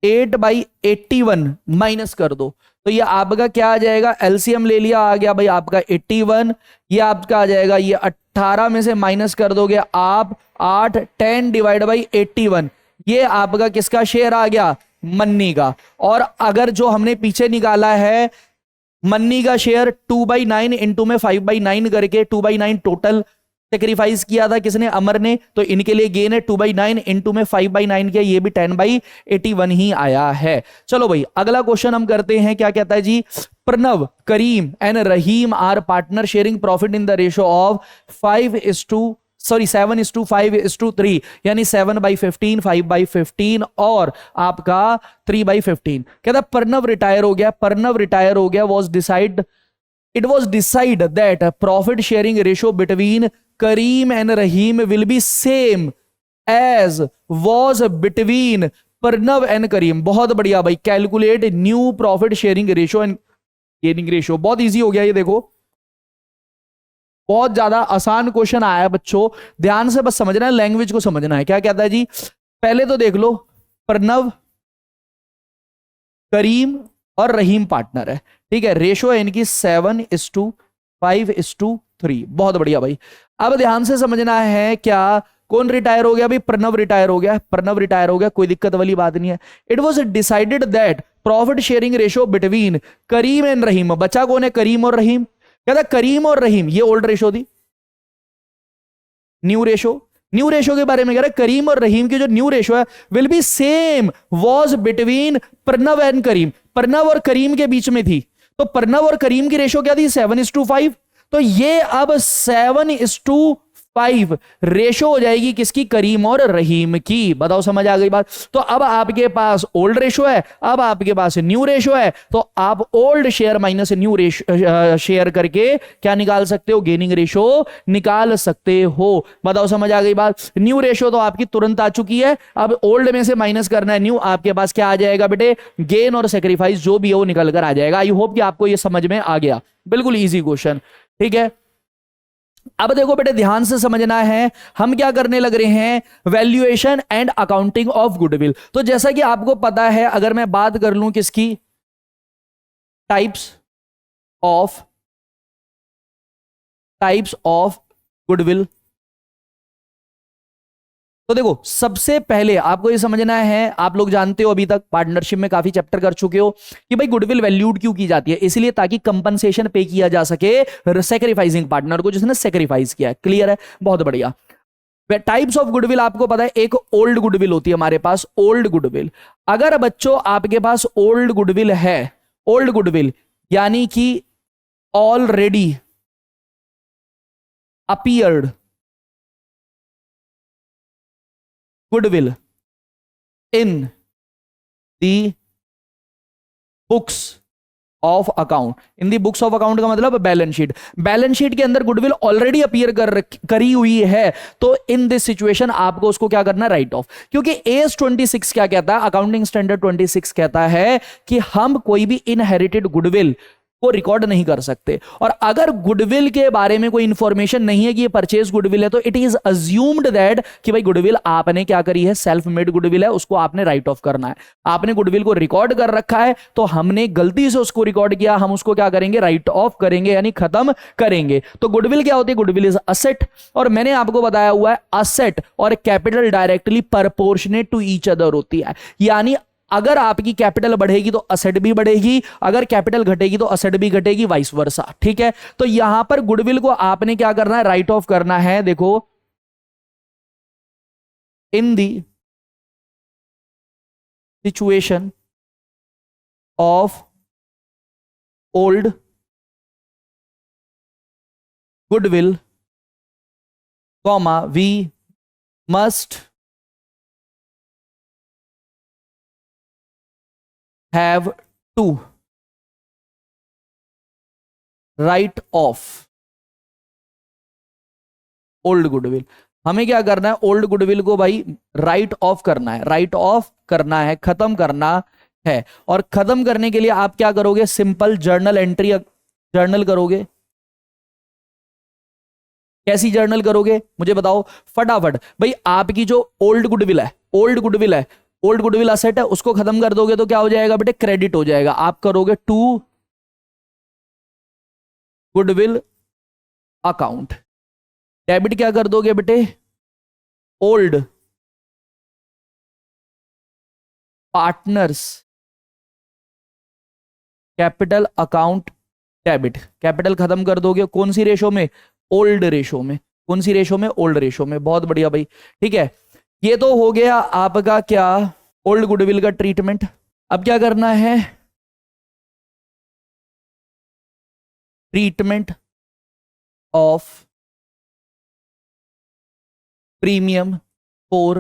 8/81 माइनस कर दो, तो ये आपका क्या आ जाएगा, एलसीएम ले लिया, आ गया भाई आपका 81, ये आपका आ जाएगा, ये 18 में से माइनस कर दोगे आप 8, 10/81, ये आपका किसका शेयर आ गया, मन्नी का। और अगर जो हमने पीछे निकाला है मन्नी का शेयर 2/9 इंटू में 5/9 करके 2/9 टोटल सेक्रीफाइस किया था किसने, अमर ने, तो इनके लिए गेन है 2/9 इंटू में 5/9 किया, ये भी 10/81 ही आया है। चलो भाई अगला क्वेश्चन हम करते हैं, क्या कहता है जी, Pranav, Karim and Rahim are partner sharing profit in the ratio of 7:5:3, यानी 7/15, 5/15 और आपका 3/15। कहता प्रणव रिटायर हो गया, प्रणव रिटायर हो गया, it was decided that profit sharing ratio between Kareem and Rahim will be same as was between Pranav and Kareem। बहुत बढ़िया भाई, calculate new profit sharing ratio and gaining ratio, बहुत इजी हो गया ये, देखो बहुत ज्यादा आसान क्वेश्चन आया है बच्चों, ध्यान से बस समझना है, लैंग्वेज को समझना है। क्या कहता है जी, पहले तो देख लो, प्रणव, करीम और रहीम पार्टनर है, ठीक है, रेशो है इनकी 7:5:3, बहुत बढ़िया भाई। अब ध्यान से समझना है, क्या कौन रिटायर हो गया भाई, प्रणव रिटायर हो गया, प्रणव रिटायर हो गया, कोई दिक्कत वाली बात नहीं है। It was decided that profit sharing ratio between Karim and Rahim, बचा कौन है, करीम और रहीम। कहता करीम और रहीम, ये ओल्ड रेशो थी, न्यू रेशो, न्यू रेशो के बारे में कह रहा है, करीम और रहीम की जो न्यू रेशो है will be same was between Pranav and Karim, Pranav और करीम के बीच में थी। तो प्रणव और करीम की रेशो क्या थी, 7:5, तो ये अब 7:5 रेशो हो जाएगी किसकी, करीम और रहीम की। बताओ समझ आ गई बात। तो अब आपके पास ओल्ड रेशो है, अब आपके पास न्यू रेशो है, तो आप old share minus new ratio share करके क्या निकाल सकते हो, गेनिंग रेशो निकाल सकते हो। बताओ समझ आ गई बात। न्यू रेशो तो आपकी तुरंत आ चुकी है, अब ओल्ड में से माइनस करना है न्यू, आपके पास क्या आ जाएगा बेटे, गेन और सेक्रीफाइस जो भी है वो निकल कर आ जाएगा। आई होप कि आपको ये समझ में आ गया, बिल्कुल इजी क्वेश्चन, ठीक है। अब देखो बेटे ध्यान से समझना है, हम क्या करने लग रहे हैं, valuation and accounting of goodwill. तो जैसा कि आपको पता है, अगर मैं बात कर लूं किसकी, टाइप्स ऑफ गुडविल, तो देखो सबसे पहले आपको ये समझना है, आप लोग जानते हो अभी तक पार्टनरशिप में काफी चैप्टर कर चुके हो कि भाई गुडविल वैल्यूड क्यों की जाती है, इसलिए ताकि कंपनसेशन पे किया जा सके सैक्रिफाइसिंग पार्टनर को जिसने सैक्रिफाइस किया है। क्लियर है, बहुत बढ़िया। टाइप्स ऑफ गुडविल आपको पता है, एक ओल्ड गुडविल होती है हमारे पास, ओल्ड गुडविल। अगर बच्चों आपके पास ओल्ड गुडविल है, ओल्ड गुडविल यानी कि already appeared goodwill in the books of account, in the books of account का मतलब बैलेंस शीट, बैलेंस शीट के अंदर गुडविल ऑलरेडी अपीयर करी हुई है, तो इन दिस सिचुएशन आपको उसको क्या करना है, राइट ऑफ। क्योंकि एस 26 क्या कहता है, अकाउंटिंग स्टैंडर्ड 26 कहता है कि हम कोई भी इनहेरिटेड गुडविल को रिकॉर्ड नहीं कर सकते, और अगर गुडविल के बारे में कोई इंफॉर्मेशन नहीं है कि ये परचेज गुडविल है, तो इट इज अज्यूम्ड दैट कि भाई गुडविल आपने क्या करी है, सेल्फ मेड गुडविल है, उसको आपने राइट ऑफ करना है। आपने गुडविल को रिकॉर्ड कर रखा है, तो हमने गलती से उसको रिकॉर्ड किया, हम उसको क्या करेंगे, राइट ऑफ करेंगे, यानी खत्म करेंगे। तो गुडविल क्या होती है, गुडविल इज असेट, और मैंने आपको बताया हुआ है असेट और capital directly proportionate to each other होती है, यानी अगर आपकी कैपिटल बढ़ेगी तो असेट भी बढ़ेगी, अगर कैपिटल घटेगी तो असेट भी घटेगी, वाइस वर्सा। ठीक है, तो यहां पर गुडविल को आपने क्या करना है, राइट ऑफ करना है। देखो in the situation of old goodwill comma we must have to write off old goodwill. हमें क्या करना है, ओल्ड गुडविल को भाई राइट ऑफ करना है, राइट ऑफ करना है, खत्म करना है। और खत्म करने के लिए आप क्या करोगे, सिंपल जर्नल एंट्री, जर्नल करोगे। कैसी जर्नल करोगे मुझे बताओ फटाफट। भाई आपकी जो ओल्ड गुडविल है, ओल्ड गुडविल है, ओल्ड गुडविल असेट है, उसको खत्म कर दोगे तो क्या हो जाएगा बेटे, क्रेडिट हो जाएगा। आप करोगे टू गुडविल अकाउंट, डेबिट क्या कर दोगे बेटे, old partners capital account debit. Capital खत्म कर दोगे कौन सी रेशो में, ओल्ड रेशो में। कौन सी रेशो में, ओल्ड रेशो में। बहुत बढ़िया भाई, ठीक है। ये तो हो गया आपका क्या, ओल्ड गुडविल का ट्रीटमेंट। अब क्या करना है, treatment of premium for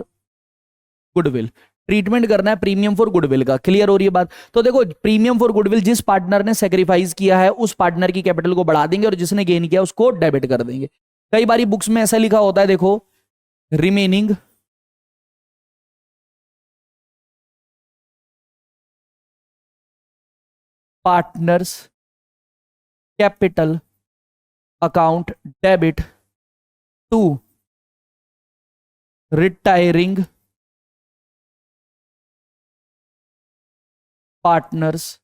goodwill. Treatment करना है प्रीमियम फॉर गुडविल का। क्लियर हो रही है बात। तो देखो प्रीमियम फॉर गुडविल, जिस पार्टनर ने सेक्रीफाइस किया है उस पार्टनर की कैपिटल को बढ़ा देंगे और जिसने गेन किया उसको डेबिट कर देंगे। कई बारी बुक्स में ऐसा लिखा होता है, देखो remaining partners capital account debit to retiring partners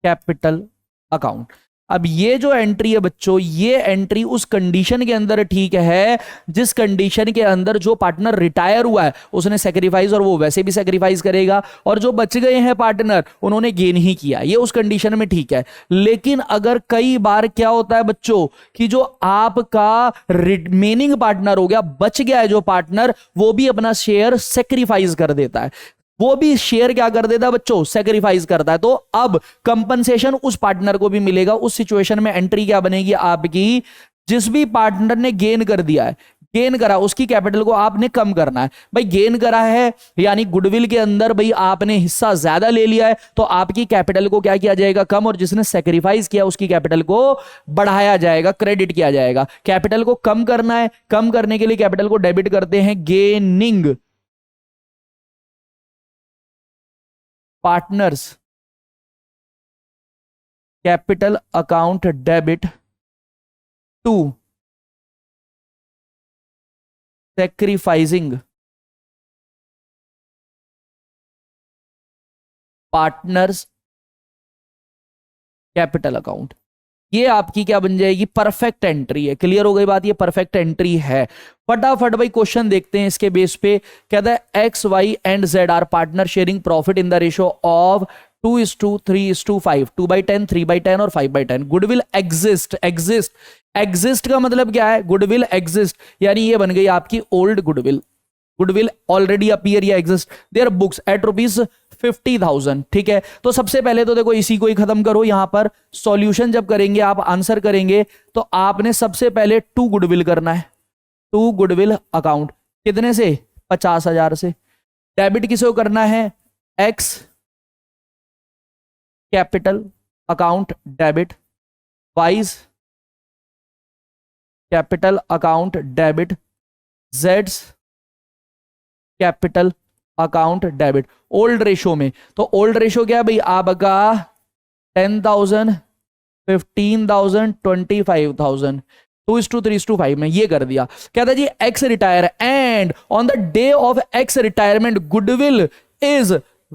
capital account. अब ये जो एंट्री है बच्चों, ये एंट्री उस कंडीशन के अंदर ठीक है जिस कंडीशन के अंदर जो पार्टनर रिटायर हुआ है उसने सेक्रीफाइस, और वो वैसे भी सेक्रीफाइस करेगा, और जो बच गए हैं पार्टनर उन्होंने गेन ही किया, ये उस कंडीशन में ठीक है। लेकिन अगर कई बार क्या होता है बच्चों कि जो आपका रिमेनिंग पार्टनर हो गया, बच गया है जो पार्टनर, वो भी अपना शेयर सेक्रीफाइस कर देता है, वो भी शेयर क्या कर देता है बच्चों, सेक्रीफाइस करता है। तो अब कंपनसेशन उस पार्टनर को भी मिलेगा। उस सिचुएशन में एंट्री क्या बनेगी आपकी, जिस भी पार्टनर ने गेन कर दिया है, गेन करा, उसकी कैपिटल को आपने कम करना है। भाई गेन करा है यानी गुडविल के अंदर भाई आपने हिस्सा ज्यादा ले लिया है, तो आपकी कैपिटल को क्या किया जाएगा, कम, और जिसने सेक्रीफाइस किया उसकी कैपिटल को बढ़ाया जाएगा, क्रेडिट किया जाएगा। कैपिटल को कम करना है, कम करने के लिए कैपिटल को डेबिट करते हैं, gaining partners capital account debit to sacrificing partners capital account. ये आपकी क्या बन जाएगी, परफेक्ट एंट्री है। क्लियर हो गई बात, ये परफेक्ट एंट्री है। फटाफट भाई क्वेश्चन देखते हैं इसके बेस पे। कहता है X Y and Z are partner sharing profit in the ratio of 2:3:5, 2/10, 3/10 और 5/10। Goodwill exist. एग्जिस्ट का मतलब क्या है, गुडविल एग्जिस्ट यानी ये बन गई आपकी old goodwill. Goodwill already appear या एग्जिस्ट देयर बुक्स एट ₹50,000। ठीक है, तो सबसे पहले तो देखो इसी को ही खत्म करो। यहां पर सॉल्यूशन जब करेंगे, आप आंसर करेंगे तो आपने सबसे पहले टू गुडविल करना है। टू गुडविल अकाउंट कितने से, 50,000 से। डेबिट किसे करना है, x capital account debit, wise capital account debit, Jades capital account debit. Old ratio में, तो ओल्ड रेशो क्या है भाई आपका, 10,000, 15,000, 25,000, 2:3:5 में ये कर दिया। कहता जी X retire and on the day of X retirement goodwill is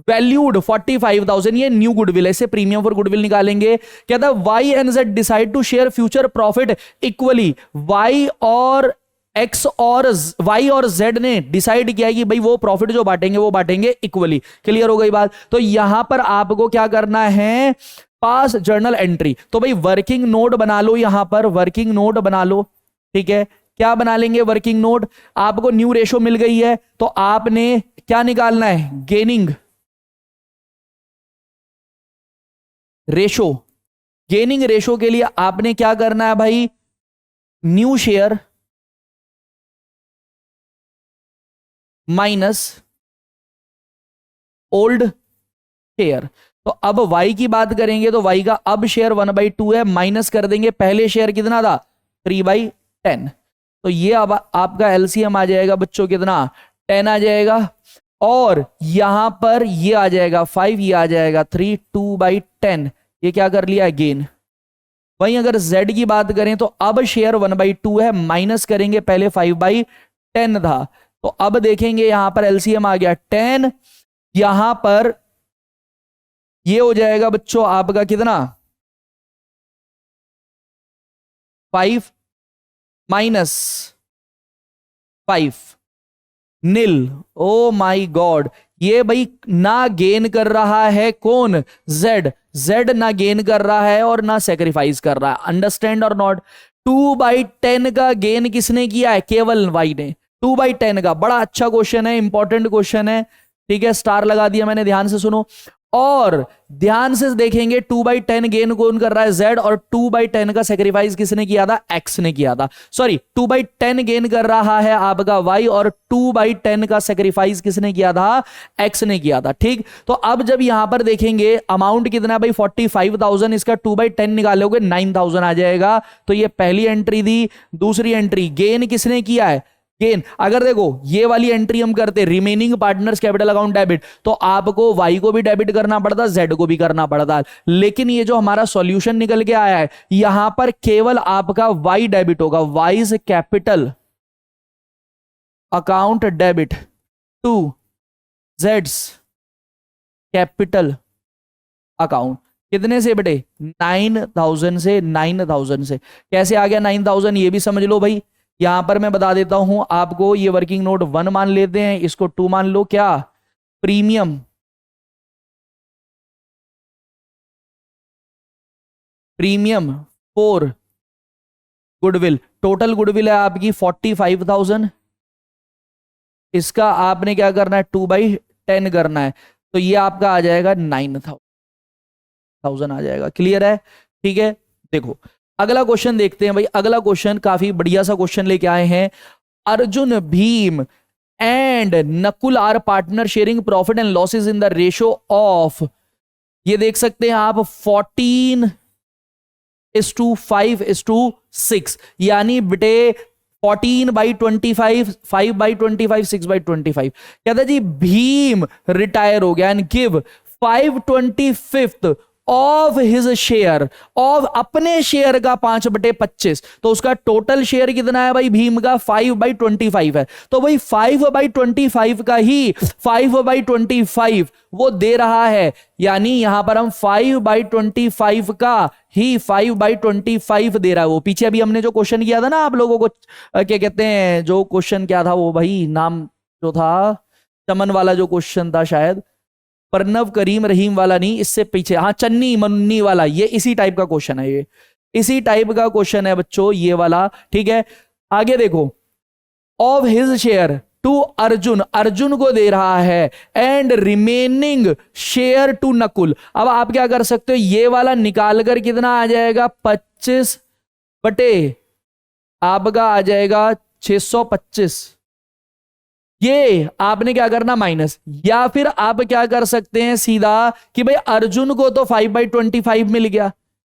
valued 45,000। ये न्यू गुडविल है, इसे प्रीमियम फॉर गुडविल निकालेंगे। कहता Y and Z decide to share future profit equally. Y और एक्स और वाई और जेड ने डिसाइड किया कि भाई वो प्रॉफिट जो बांटेंगे वो बांटेंगे इक्वली। क्लियर हो गई बात। तो यहां पर आपको क्या करना है, पास जर्नल एंट्री। तो भाई वर्किंग नोट बना लो, यहां पर वर्किंग नोट बना लो। ठीक है, क्या बना लेंगे वर्किंग नोट, आपको न्यू रेशो मिल गई है तो आपने क्या निकालना है, गेनिंग रेशो। गेनिंग रेशो के लिए आपने क्या करना है भाई, new share minus old share. तो अब y की बात करेंगे तो y का अब शेयर 1/2 है, माइनस कर देंगे पहले शेयर कितना था, 3/10। तो ये अब आपका एलसीएम आ जाएगा बच्चों कितना, 10 आ जाएगा। और यहां पर ये आ जाएगा 5, ये आ जाएगा 3, 2/10। ये क्या कर लिया है, गेन। वहीं अगर z की बात करें तो अब शेयर 1/2 है, माइनस करेंगे पहले 5/10 था। तो अब देखेंगे यहां पर एलसीएम आ गया 10, यहां पर ये हो जाएगा बच्चों आपका कितना, 5 माइनस 5 नील। ओ माई गॉड, ये भाई ना गेन कर रहा है कौन, जेड ना गेन कर रहा है और ना सेक्रीफाइस कर रहा है। अंडरस्टैंड और नॉट। 2/10 का गेन किसने किया है, केवल वाई ने। 2/10 का, बड़ा अच्छा क्वेश्चन है, इंपॉर्टेंट क्वेश्चन है। ठीक है, स्टार लगा दिया मैंने, ध्यान से सुनो और ध्यान से देखेंगे। 2/10 गेन कौन कर रहा है, जेड, और 2/10 का सेक्रीफाइस किसने किया था, एक्स ने किया था। सॉरी, 2/10 गेन कर रहा है आपका वाई और 2/10 का सेक्रीफाइस किसने किया था, एक्स ने किया था। ठीक, तो अब जब यहां पर देखेंगे अमाउंट कितना भाई 45,000, इसका 2/10 निकालोगे 9,000 आ जाएगा। तो ये पहली एंट्री दी। दूसरी एंट्री, गेन किसने किया है, गेन। अगर देखो ये वाली एंट्री हम करते remaining partners capital account debit, तो आपको वाई को भी डेबिट करना पड़ता, जेड को भी करना पड़ता। लेकिन ये जो हमारा सॉल्यूशन निकल के आया है, यहां पर केवल आपका वाई डेबिट होगा, Y's capital account debit to जेड्स कैपिटल अकाउंट। कितने से बेटे, 9,000 से। 9,000 से कैसे आ गया 9,000, ये भी समझ लो भाई। यहां पर मैं बता देता हूं आपको, ये वर्किंग नोट 1 मान लेते हैं, इसको 2 मान लो। क्या, premium for goodwill. Total goodwill है आपकी 45,000, इसका आपने क्या करना है, 2/10 करना है। तो ये आपका आ जाएगा 9,000 आ जाएगा। क्लियर है, ठीक है। देखो अगला क्वेश्चन देखते हैं भाई। अगला क्वेश्चन काफी बढ़िया सा क्वेश्चन लेके आए हैं। Arjun, Bhim and Nakul are partner sharing profit and losses in the ratio of, ये देख सकते हैं आप, 14:5:6। यानी बेटे 14/25, 5/25, 6/25। कहता जी भीम रिटायर हो गया and give 5/25 of his share, of अपने शेयर का 5/25, तो उसका टोटल शेयर कितना है भाई भीम का 5/25 है, तो भाई 5/25 का ही 5/25 वो दे रहा है, यानी यहां पर हम 5/25 का ही 5/25 दे रहा है वो। पीछे अभी हमने जो क्वेश्चन किया था ना आप लोगों को, क्या कहते हैं, जो क्वेश्चन क्या था वो भाई, नाम जो था चमन वाला जो क्वेश्चन था, शायद प्रणव करीम रहीम वाला नहीं, इससे पीछे, हाँ चन्नी मन्नी वाला, ये इसी टाइप का क्वेश्चन है, ये इसी टाइप का क्वेश्चन है बच्चों ये वाला, ठीक है। आगे देखो, of his share to Arjun, Arjun को दे रहा है, and remaining share to Nakul. अब आप क्या कर सकते हो, ये वाला निकाल कर कितना आ जाएगा, 25 बटे आपका आ जाएगा 625, ये आपने क्या करना माइनस, या फिर आप क्या कर सकते हैं सीधा कि भाई अर्जुन को तो 5/25 मिल गया,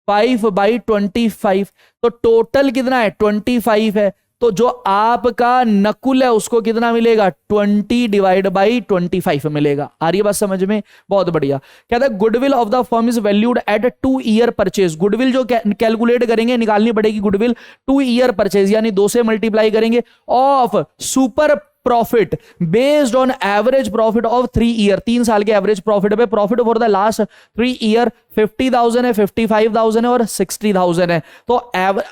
5/25, तो टोटल कितना है 25 है, तो जो आपका नकुल है उसको कितना मिलेगा 20/25 मिलेगा। आ रही है बात समझ में, बहुत बढ़िया। कहता है goodwill of the firm is valued at 2 year purchase, goodwill जो कैलकुलेट करेंगे, निकालनी पड़ेगी गुडविल 2 ईयर परचेज, यानी 2 से मल्टीप्लाई करेंगे, of super profit based on average profit of 3 year, 3 साल के एवरेज प्रॉफिट पे, profit for the last 3 year 50,000 है, 55,000 है और 60,000 है, तो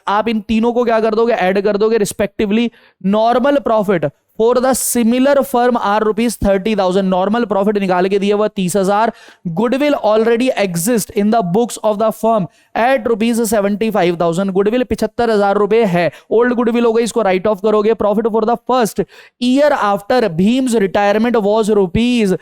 आप इन तीनों को क्या कर दोगे, ऐड कर दोगे respectively. Normal profit for the similar firm are ₹30,000, normal profit निकाल के दिया हुआ 30,000। Goodwill already exist in the books of the firm at ₹75,000, goodwill 75,000 रुपए है, ओल्ड गुडविल हो गई, इसको राइट ऑफ करोगे। Profit for the first year after Bhim's retirement was ₹1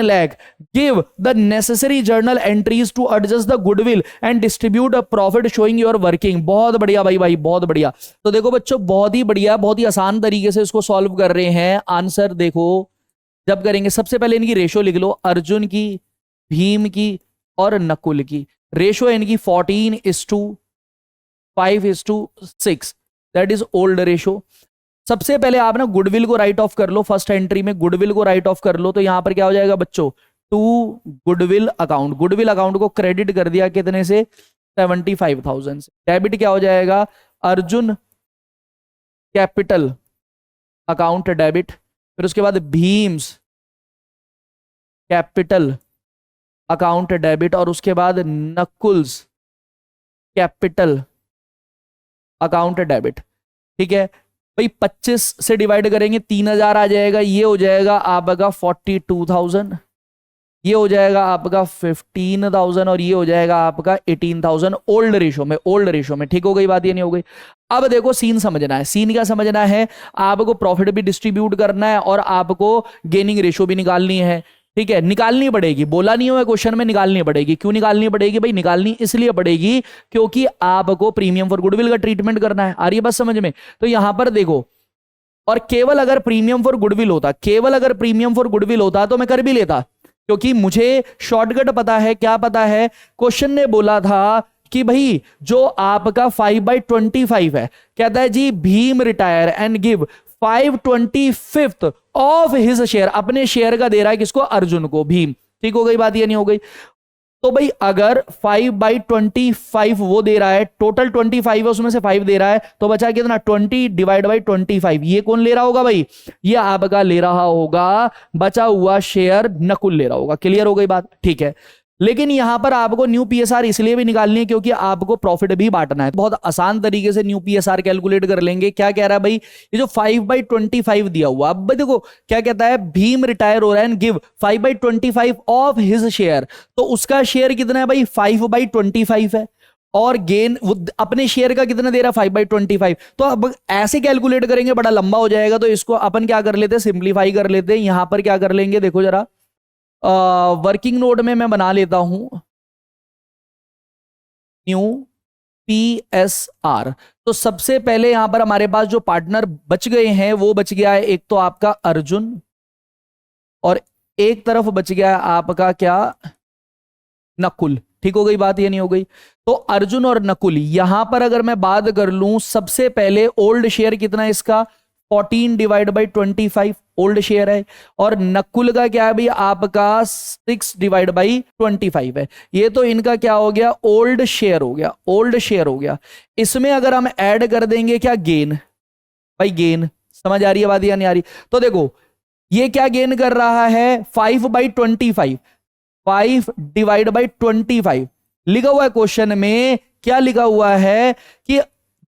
lakh, give the necessary journal entries to adjust the goodwill and distribute a profit showing your working. बहुत बढ़िया भाई बहुत बढ़िया। तो देखो बच्चों, बहुत ही बढ़िया, बहुत ही आसान तरीके से इसको सॉल्व कर रहे हैं। आंसर देखो जब करेंगे, सबसे पहले इनकी रेशो लिख लो, अर्जुन की, भीम की और नकुल की रेशो इनकी 14:5:6, दैट इज ओल्ड रेशो। सबसे पहले आप ना गुडविल को राइट ऑफ कर लो, फर्स्ट एंट्री में गुडविल को राइट ऑफ कर लो, तो यहां पर क्या हो जाएगा बच्चों, to goodwill account, goodwill account को क्रेडिट कर दिया कितने से, 75,000 से। डेबिट क्या हो जाएगा, अर्जुन कैपिटल अकाउंट डेबिट, फिर उसके बाद भीम्स कैपिटल अकाउंट डेबिट, और उसके बाद नकुल्स कैपिटल अकाउंट डेबिट। ठीक है भाई, 25 से डिवाइड करेंगे 3,000 आ जाएगा, ये हो जाएगा आपका 42,000, ये हो जाएगा आपका 15,000 और ये हो जाएगा आपका 18,000, ओल्ड रेशो में, ओल्ड रेशो में। ठीक हो गई बात, ये नहीं हो गई। अब देखो सीन समझना है, सीन क्या समझना है, आपको प्रॉफिट भी डिस्ट्रीब्यूट करना है और आपको गेनिंग रेशो भी निकालनी है। ठीक है, निकालनी पड़ेगी, बोला नहीं हुआ क्वेश्चन में, निकालनी पड़ेगी। क्यों निकालनी पड़ेगी भाई, निकालनी इसलिए पड़ेगी क्योंकि आपको प्रीमियम फॉर गुडविल का ट्रीटमेंट करना है। आ रही है बस समझ में। तो यहां पर देखो, और केवल अगर प्रीमियम फॉर गुडविल होता, केवल अगर प्रीमियम फॉर गुडविल होता तो मैं कर भी लेता, क्योंकि मुझे शॉर्टकट पता है। क्या पता है, क्वेश्चन ने बोला था कि भाई जो आपका 5/25 है, कहता है जी Bhim retire and give 5/25 of his share, अपने शेयर का दे रहा है किसको, अर्जुन को, भीम। ठीक हो गई बात, ये नहीं हो गई। तो भाई अगर 5/25 वो दे रहा है, टोटल 25 है, उसमें से 5 दे रहा है, तो बचा कितना 20/25। ये कौन ले रहा होगा भाई, ये आपका ले रहा होगा, बचा हुआ शेयर नकुल ले रहा होगा। क्लियर हो गई बात, ठीक है। लेकिन यहां पर आपको न्यू पीएसआर इसलिए भी निकालनी है क्योंकि आपको प्रॉफिट भी बांटना है। बहुत आसान तरीके से न्यू पीएसआर कैलकुलेट कर लेंगे। क्या कह रहा है भाई, ये जो 5/25 दिया हुआ, अब देखो क्या कहता है, भीम रिटायर हो रहा है and give 5/25 of his share, तो उसका शेयर कितना है भाई 5/25 है, और गेन अपने शेयर का कितना दे रहा है 5/25। तो अब ऐसे कैलकुलेट करेंगे, बड़ा लंबा हो जाएगा, तो इसको अपन क्या कर लेते हैं, सिंप्लीफाई कर लेते हैं। यहां पर क्या कर लेंगे, देखो जरा, वर्किंग नोट में मैं बना लेता हूं न्यू पीएसआर। तो सबसे पहले यहां पर हमारे पास जो पार्टनर बच गए हैं वो बच गया है, एक तो आपका अर्जुन, और एक तरफ बच गया है आपका क्या, नकुल। ठीक हो गई बात, ये नहीं हो गई। तो अर्जुन और नकुल, यहां पर अगर मैं बात कर लूं, सबसे पहले ओल्ड शेयर कितना है इसका 14 डिवाइड बाई 25 ओल्ड शेयर है, और नकुल का क्या है भाई आपका 6 डिवाइड बाई 25 है। ये तो इनका क्या हो गया, ओल्ड शेयर हो गया, ओल्ड शेयर हो गया। इसमें अगर हम ऐड कर देंगे क्या, गेन, भाई गेन, समझ आ रही है बात या नहीं आ रही? तो देखो ये क्या गेन कर रहा है, 5/25, 5 डिवाइड बाई 25 लिखा हुआ है क्वेश्चन में, क्या लिखा हुआ है कि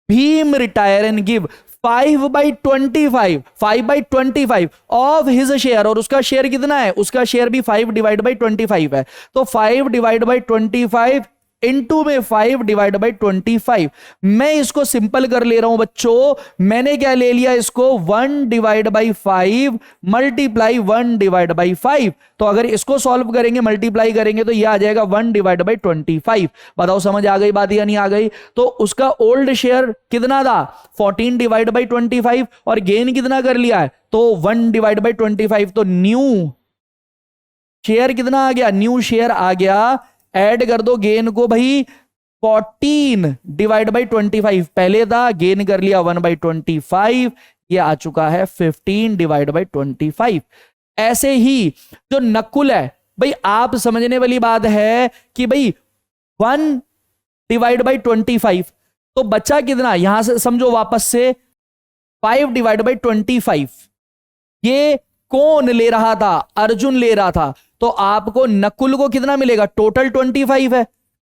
Bhim retire and give 5/25, 5/25 of his share, और उसका शेयर कितना है, उसका शेयर भी 5 डिवाइड बाई 25 है। तो 5 डिवाइड बाई 25 इनटू में 5 डिवाइड बाई 25। मैं इसको सिंपल कर ले रहा हूं बच्चों, मैंने क्या ले लिया इसको, 1 divide by 5 multiply 1 divide by 5। तो अगर इसको सॉल्व करेंगे, मल्टीप्लाई करेंगे, तो यह आ जाएगा 1 डिवाइड बाई 25। बताओ समझ आ गई बात या नहीं आ गई? तो उसका ओल्ड शेयर कितना था, 14 डिवाइड बाई 25, और गेन कितना कर लिया है, तो 1 डिवाइड बाई 25। तो न्यू शेयर कितना आ गया, न्यू शेयर आ गया, ऐड कर दो गेन को भाई, 14 डिवाइड बाई 25 पहले था, गेन कर लिया 1/25, ये आ चुका है 15 डिवाइड बाई 25। ऐसे ही जो नकुल है भाई, आप समझने वाली बात है कि भाई 1 डिवाइड बाई 25, तो बच्चा कितना, यहां से समझो वापस से, 5 डिवाइड बाई 25, ये कौन ले रहा था, अर्जुन ले रहा था। तो आपको नकुल को कितना मिलेगा, टोटल 25 है,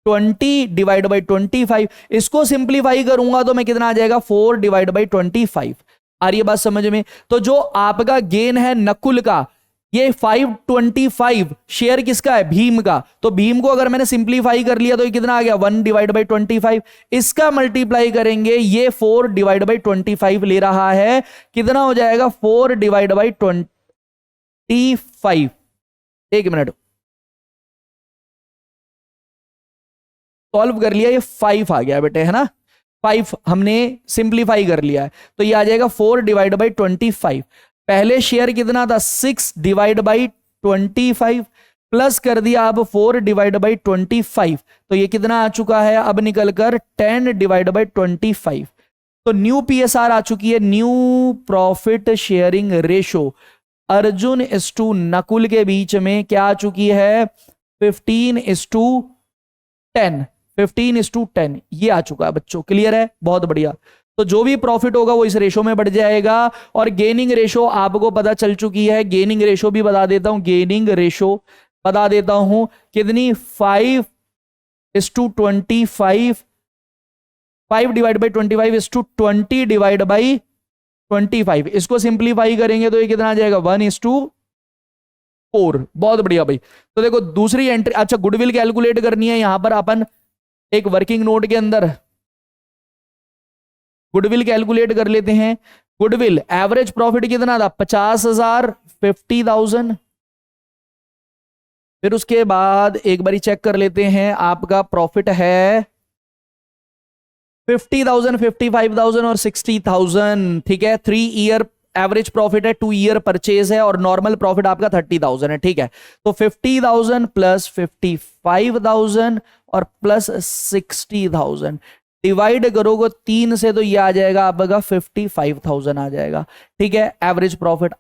20 डिवाइड बाई 25, इसको सिंप्लीफाई करूंगा तो मैं कितना आ जाएगा, 4 डिवाइड बाई 25। आ रही है बात समझ में? तो जो आपका गेन है नकुल का, ये 525 शेयर किसका है, भीम का। तो भीम को अगर मैंने सिंप्लीफाई कर लिया तो ये कितना आ गया, 1 डिवाइड बाई 25। इसका मल्टीप्लाई करेंगे, ये 4 डिवाइड बाई 25 ले रहा है, कितना हो जाएगा, 4 डिवाइड बाई 25। एक मिनट, सॉल्व कर लिया, ये 5 आ गया बेटे, है ना, 5 हमने सिंप्लीफाई कर लिया है, तो ये आ जाएगा 4 डिवाइड बाई 25। पहले शेयर कितना था, 6 डिवाइड बाई 25, प्लस कर दिया अब 4 डिवाइड बाई 25, तो ये कितना आ चुका है अब निकलकर 10 डिवाइड बाई 25। तो न्यू पीएसआर आ चुकी है, new profit sharing ratio Arjun इस टू नकुल के बीच में क्या आ चुकी है, 15:10, 15:10 ये आ चुका है बच्चों। क्लियर है, बहुत बढ़िया। तो जो भी प्रॉफिट होगा वो इस रेशो में बढ़ जाएगा। और गेनिंग रेशो आपको पता चल चुकी है, गेनिंग रेशो भी बता देता हूं, गेनिंग रेशो बता देता हूं कितनी, 5:25, 5 डिवाइड बाई 25 डिवाइड बाई 25। इसको सिंप्लीफाई करेंगे तो ये कितना आ जाएगा, 1:4। बहुत बढ़िया भाई। तो देखो दूसरी एंट्री, अच्छा गुडविल कैलकुलेट करनी है, यहां पर अपन एक वर्किंग नोट के अंदर गुडविल कैलकुलेट कर लेते हैं। गुडविल एवरेज प्रॉफिट कितना था, 50,000, 50,000। फिर उसके बाद एक बारी चेक कर लेते हैं, आपका प्रॉफिट है 50,000, 55,000 और 60,000। ठीक है, 3 ईयर एवरेज प्रॉफिट है, 2 ईयर परचेज है, और नॉर्मल प्रॉफिट आपका 30,000 है। ठीक है, तो 50,000 प्लस 55,000 और प्लस 60,000 डिवाइड करोगे 3 से, तो ये आ जाएगा आपका 55,000 आ जाएगा। ठीक है, एवरेज प्रॉफिट,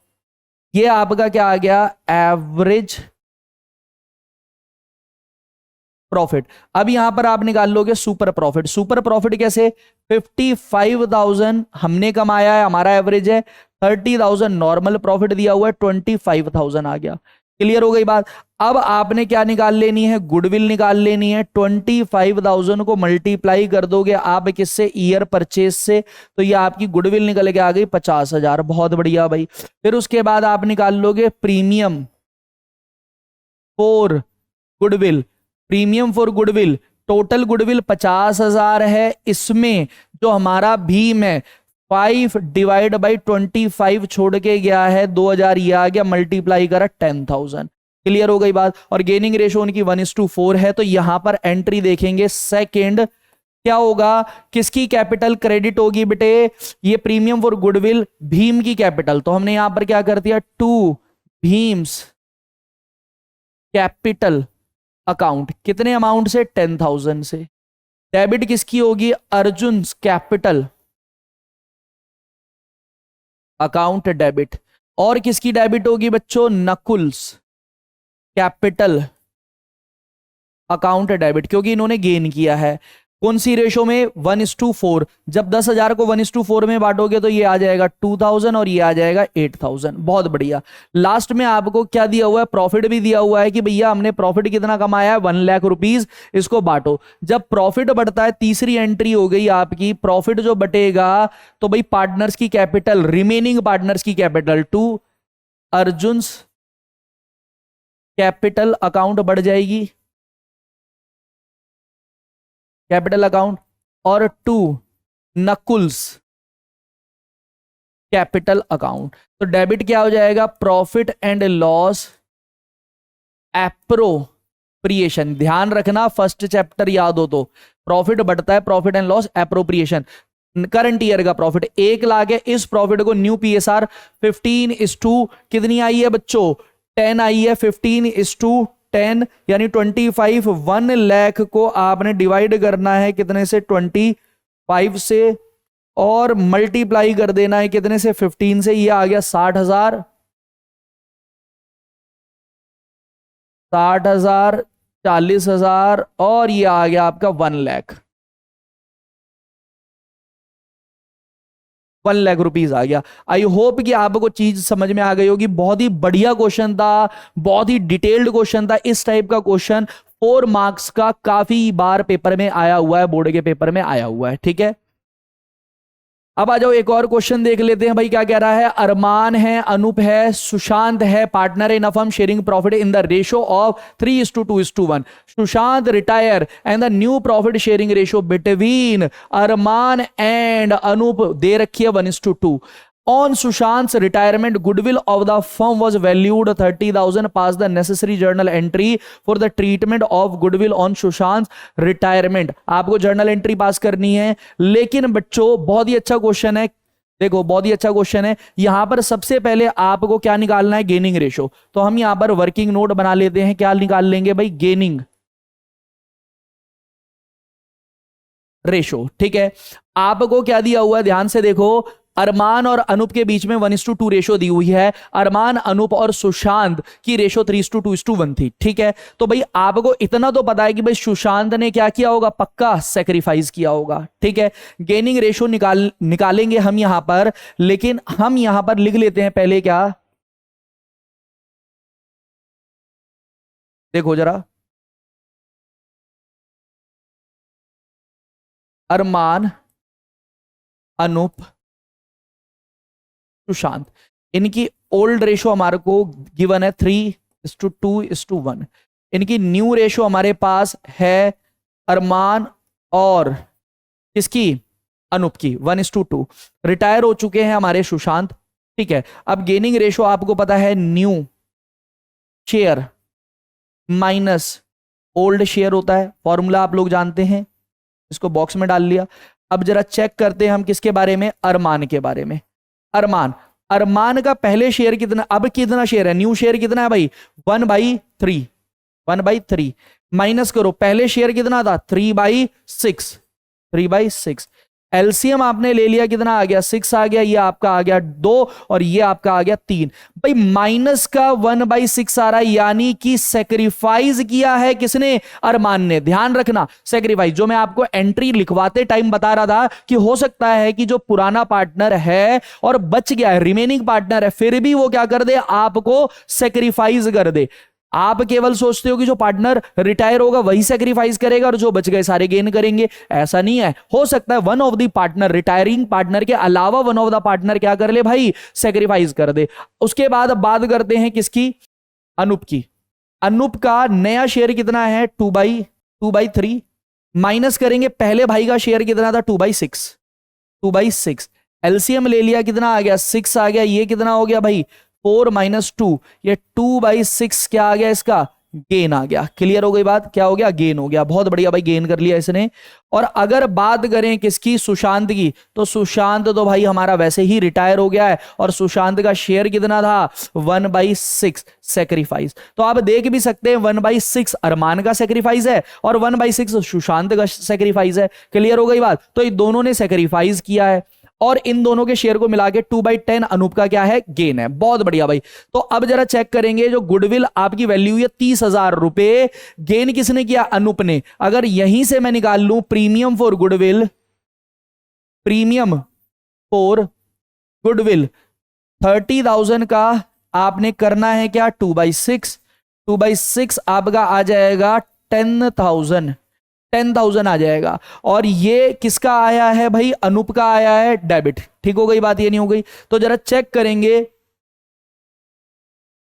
ये आपका क्या आ गया, एवरेज प्रॉफिट। अब यहां पर आप निकाल लोगे सुपर प्रॉफिट। सुपर प्रॉफिट कैसे, 55,000 हमने कमाया है, हमारा एवरेज है, 30,000 नॉर्मल प्रॉफिट दिया हुआ है, 25,000 आ गया। क्लियर हो गई बात? अब आपने क्या निकाल लेनी है, गुडविल निकाल लेनी है। 25,000 को मल्टीप्लाई कर दोगे आप किससे, ईयर परचेज से, तो ये आपकी गुडविल निकल के आ गई 50,000। बहुत बढ़िया भाई। फिर उसके बाद आप निकाल लोगे premium for goodwill, premium for goodwill, total goodwill 50,000 है, इसमें जो हमारा भीम है 5 डिवाइड बाई 25 छोड़ के गया है 2,000, ये आ गया, मल्टीप्लाई करा 10,000। क्लियर हो गई बात? और गेनिंग रेशो उनकी 1:4 है। तो यहां पर एंट्री देखेंगे, सेकेंड क्या होगा, किसकी कैपिटल क्रेडिट होगी बेटे, ये प्रीमियम फॉर गुडविल भीम की कैपिटल। तो हमने यहां पर क्या कर दिया, टू भीम्स कैपिटल अकाउंट, कितने अमाउंट से, 10,000 से। डेबिट किसकी होगी, अर्जुन कैपिटल अकाउंट डेबिट। और किसकी डेबिट होगी बच्चों? नकुल्स कैपिटल अकाउंट डेबिट, क्योंकि इन्होंने गेन किया है। कौन सी रेशो में? 1:4। जब 10,000 को 1:4 में बांटोगे तो ये आ जाएगा 2000 और ये आ जाएगा 8000। बहुत बढ़िया। लास्ट में आपको क्या दिया हुआ है? प्रॉफिट भी दिया हुआ है कि भैया हमने प्रॉफिट कितना कमाया है? 1 लाख रुपीज। इसको बांटो। जब प्रॉफिट बढ़ता है, तीसरी एंट्री हो गई आपकी, प्रॉफिट जो बटेगा तो भाई पार्टनर्स की कैपिटल, रिमेनिंग पार्टनर्स की capital to Arjun capital account बढ़ जाएगी, कैपिटल अकाउंट, और टू नकुल्स कैपिटल अकाउंट। तो डेबिट क्या हो जाएगा? Profit and loss appropriation. ध्यान रखना, फर्स्ट चैप्टर याद हो तो, प्रॉफिट बढ़ता है, profit and loss appropriation. Current year का प्रॉफिट 1 लाख है, इस प्रॉफिट को न्यू पीएसआर 15:, कितनी आई है बच्चों? 10 आई है। 15:10 यानी 25। 1 लाख को आपने डिवाइड करना है कितने से? 25 से, और मल्टीप्लाई कर देना है कितने से? 15 से। ये आ गया 60,000, 60,000, 40,000, और ये आ गया आपका 1 लाख। 1 लाख रुपीज आ गया। आई होप कि आपको चीज समझ में आ गई होगी। बहुत ही बढ़िया क्वेश्चन था, बहुत ही डिटेल्ड क्वेश्चन था। इस टाइप का क्वेश्चन 4 मार्क्स का काफी बार पेपर में आया हुआ है, बोर्ड के पेपर में आया हुआ है। ठीक है, अब आ जाओ एक और क्वेश्चन देख लेते हैं भाई क्या कह रहा है। अरमान है, अनूप है, सुशांत है, partner in a firm sharing profit in the ratio of 3:2:1। Sushant retire and the new profit sharing ratio between Arman and Anoop दे रखी है 1:2। On Sushant's retirement, goodwill of the firm was valued 30,000. Pass the necessary journal entry for the treatment of goodwill on Sushant's retirement. आपको journal entry पास करनी है। लेकिन बच्चों बहुत ही अच्छा क्वेश्चन है, देखो बहुत ही अच्छा क्वेश्चन है। यहां पर सबसे पहले आपको क्या निकालना है? Gaining ratio. तो हम यहां पर वर्किंग नोट बना लेते हैं। क्या निकाल लेंगे भाई? Gaining ratio. ठीक है, आपको क्या दिया हुआ है? ध्यान से देखो, अरमान और अनूप के बीच में 1:2 रेशो दी हुई है। अरमान, अनूप और सुशांत की रेशो 3:2:1 थी। ठीक है, तो भाई आपको इतना तो पता है कि भाई सुशांत ने क्या किया होगा? पक्का सेक्रीफाइस किया होगा। ठीक है, गेनिंग रेशो निकालेंगे हम यहां पर, लेकिन हम यहां पर लिख लेते हैं पहले क्या, देखो जरा, अरमान, अनूप, सुशांत, इनकी ओल्ड रेशो हमारे को गिवन है 3:2:1। इनकी न्यू रेशो हमारे पास है अरमान और किसकी? अनूप की 1:2। रिटायर हो चुके हैं हमारे सुशांत। ठीक है, अब गेनिंग रेशो आपको पता है, new share minus old share होता है। फॉर्मूला आप लोग जानते हैं, इसको बॉक्स में डाल लिया। अब जरा चेक करते हैं हम किसके बारे में? अरमान के बारे में। अरमान, अरमान का पहले शेयर कितना, अब कितना शेयर है? न्यू शेयर कितना है भाई? 1/3। 1/3 माइनस करो, पहले शेयर कितना था? 3/6। 3/6 एलसीएम आपने ले लिया, कितना आ गया? 6 आ गया। ये आपका आ गया 2 और ये आपका आ गया 3। भाई माइनस का 1/6 आ रहा है, यानी कि सेक्रीफाइस किया है किसने? अरमान ने। ध्यान रखना, सेक्रीफाइस जो मैं आपको एंट्री लिखवाते टाइम बता रहा था कि हो सकता है कि जो पुराना पार्टनर है और बच गया है, रिमेनिंग पार्टनर है, फिर भी वो क्या कर दे? आपको सेक्रीफाइस कर दे। आप केवल सोचते हो कि जो पार्टनर रिटायर होगा वही सेक्रीफाइस करेगा और जो बच गए सारे गेन करेंगे। ऐसा नहीं है, हो सकता है one of the partner, retiring partner के अलावा वन ऑफ द पार्टनर क्या कर ले भाई? सेक्रीफाइस कर दे। उसके बाद अब बात करते हैं किसकी? अनूप की। अनूप का नया शेयर कितना है? 2/3 माइनस करेंगे पहले भाई का शेयर कितना था? 2/6। 2/6 एलसीएम ले लिया, कितना आ गया? 6 आ गया। ये कितना हो गया भाई? 4 - 2, ये 2/6 क्या आ गया? इसका गेन आ गया। क्लियर हो गई बात? क्या हो गया? गेन हो गया। बहुत बढ़िया भाई, गेन कर लिया इसने। और अगर बात करें किसकी? सुशांत की, तो सुशांत तो भाई हमारा वैसे ही रिटायर हो गया है और सुशांत का शेयर कितना था? 1/6 सेक्रीफाइस। तो आप देख भी सकते हैं 1/6 अरमान का सेक्रीफाइस है और 1/6 सुशांत का सेक्रीफाइस है। क्लियर हो गई बात? तो ये दोनों ने सेक्रीफाइस किया है। और इन दोनों के शेयर को मिला के 2/10 अनूप का क्या है, गेन है। बहुत बढ़िया भाई। तो अब जरा चेक करेंगे, जो गुडविल आपकी वैल्यू है 30,000 रुपए, गेन किसने किया, अनूप ने। अगर यहीं से मैं निकाल लूं premium for goodwill, premium for goodwill 30,000 का आपने करना है क्या, 2/6, 2/6 आपका आ जाएगा 10,000, 10,000 आ जाएगा। और ये किसका आया है भाई, अनूप का आया है डेबिट। ठीक हो गई बात, ये नहीं हो गई। तो जरा चेक करेंगे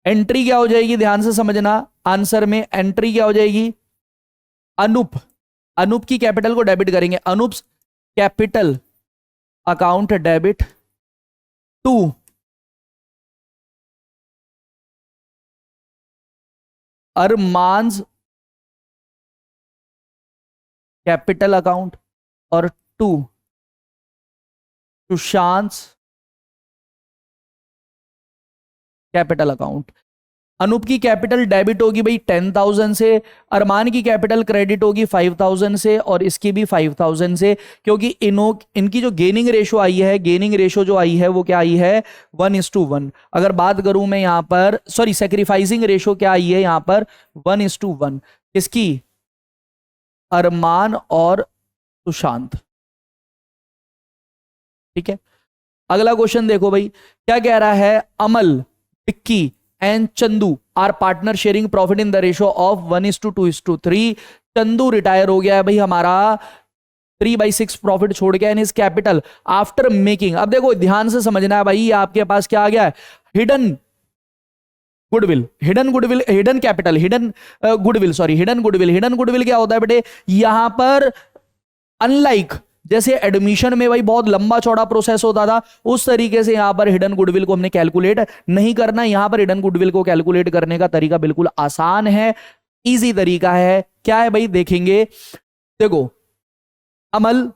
एंट्री क्या हो जाएगी, ध्यान से समझना। आंसर में एंट्री क्या हो जाएगी, अनूप, अनूप की कैपिटल को डेबिट करेंगे। Anoop capital account debit to Arman's capital account और to Sushant capital account. Anoop की कैपिटल डेबिट होगी भाई 10,000 से, अरमान की कैपिटल क्रेडिट होगी 5,000 से, और इसकी भी 5,000 से, क्योंकि इनकी जो गेनिंग रेशो आई है, गेनिंग रेशो जो आई है वो क्या आई है, 1:1। अगर बात करूं मैं यहां पर, सॉरी सैक्रिफाइसिंग रेशो क्या आई है यहां पर, 1:1। किसकी, अरमान और सुशांत। ठीक है, अगला क्वेश्चन देखो भाई, क्या कह रहा है, Amal, Pikki and Chandu are partner sharing profit in the ratio of 1:2:3। Chandu retire हो गया है भाई हमारा, 3/6 प्रॉफिट छोड़ के, and is capital after making. अब देखो ध्यान से समझना है भाई, आपके पास क्या आ गया है, hidden goodwill, hidden goodwill, hidden capital, hidden goodwill, sorry hidden goodwill. Hidden goodwill क्या होता है बेटे, यहां पर अनलाइक जैसे एडमिशन में भाई बहुत लंबा चौड़ा प्रोसेस होता था, उस तरीके से यहां पर हिडन गुडविल को हमने कैलकुलेट नहीं करना। यहां पर हिडन गुडविल को कैलकुलेट करने का तरीका बिल्कुल आसान है, इजी तरीका है। क्या है भाई, देखेंगे, देखो, Amal,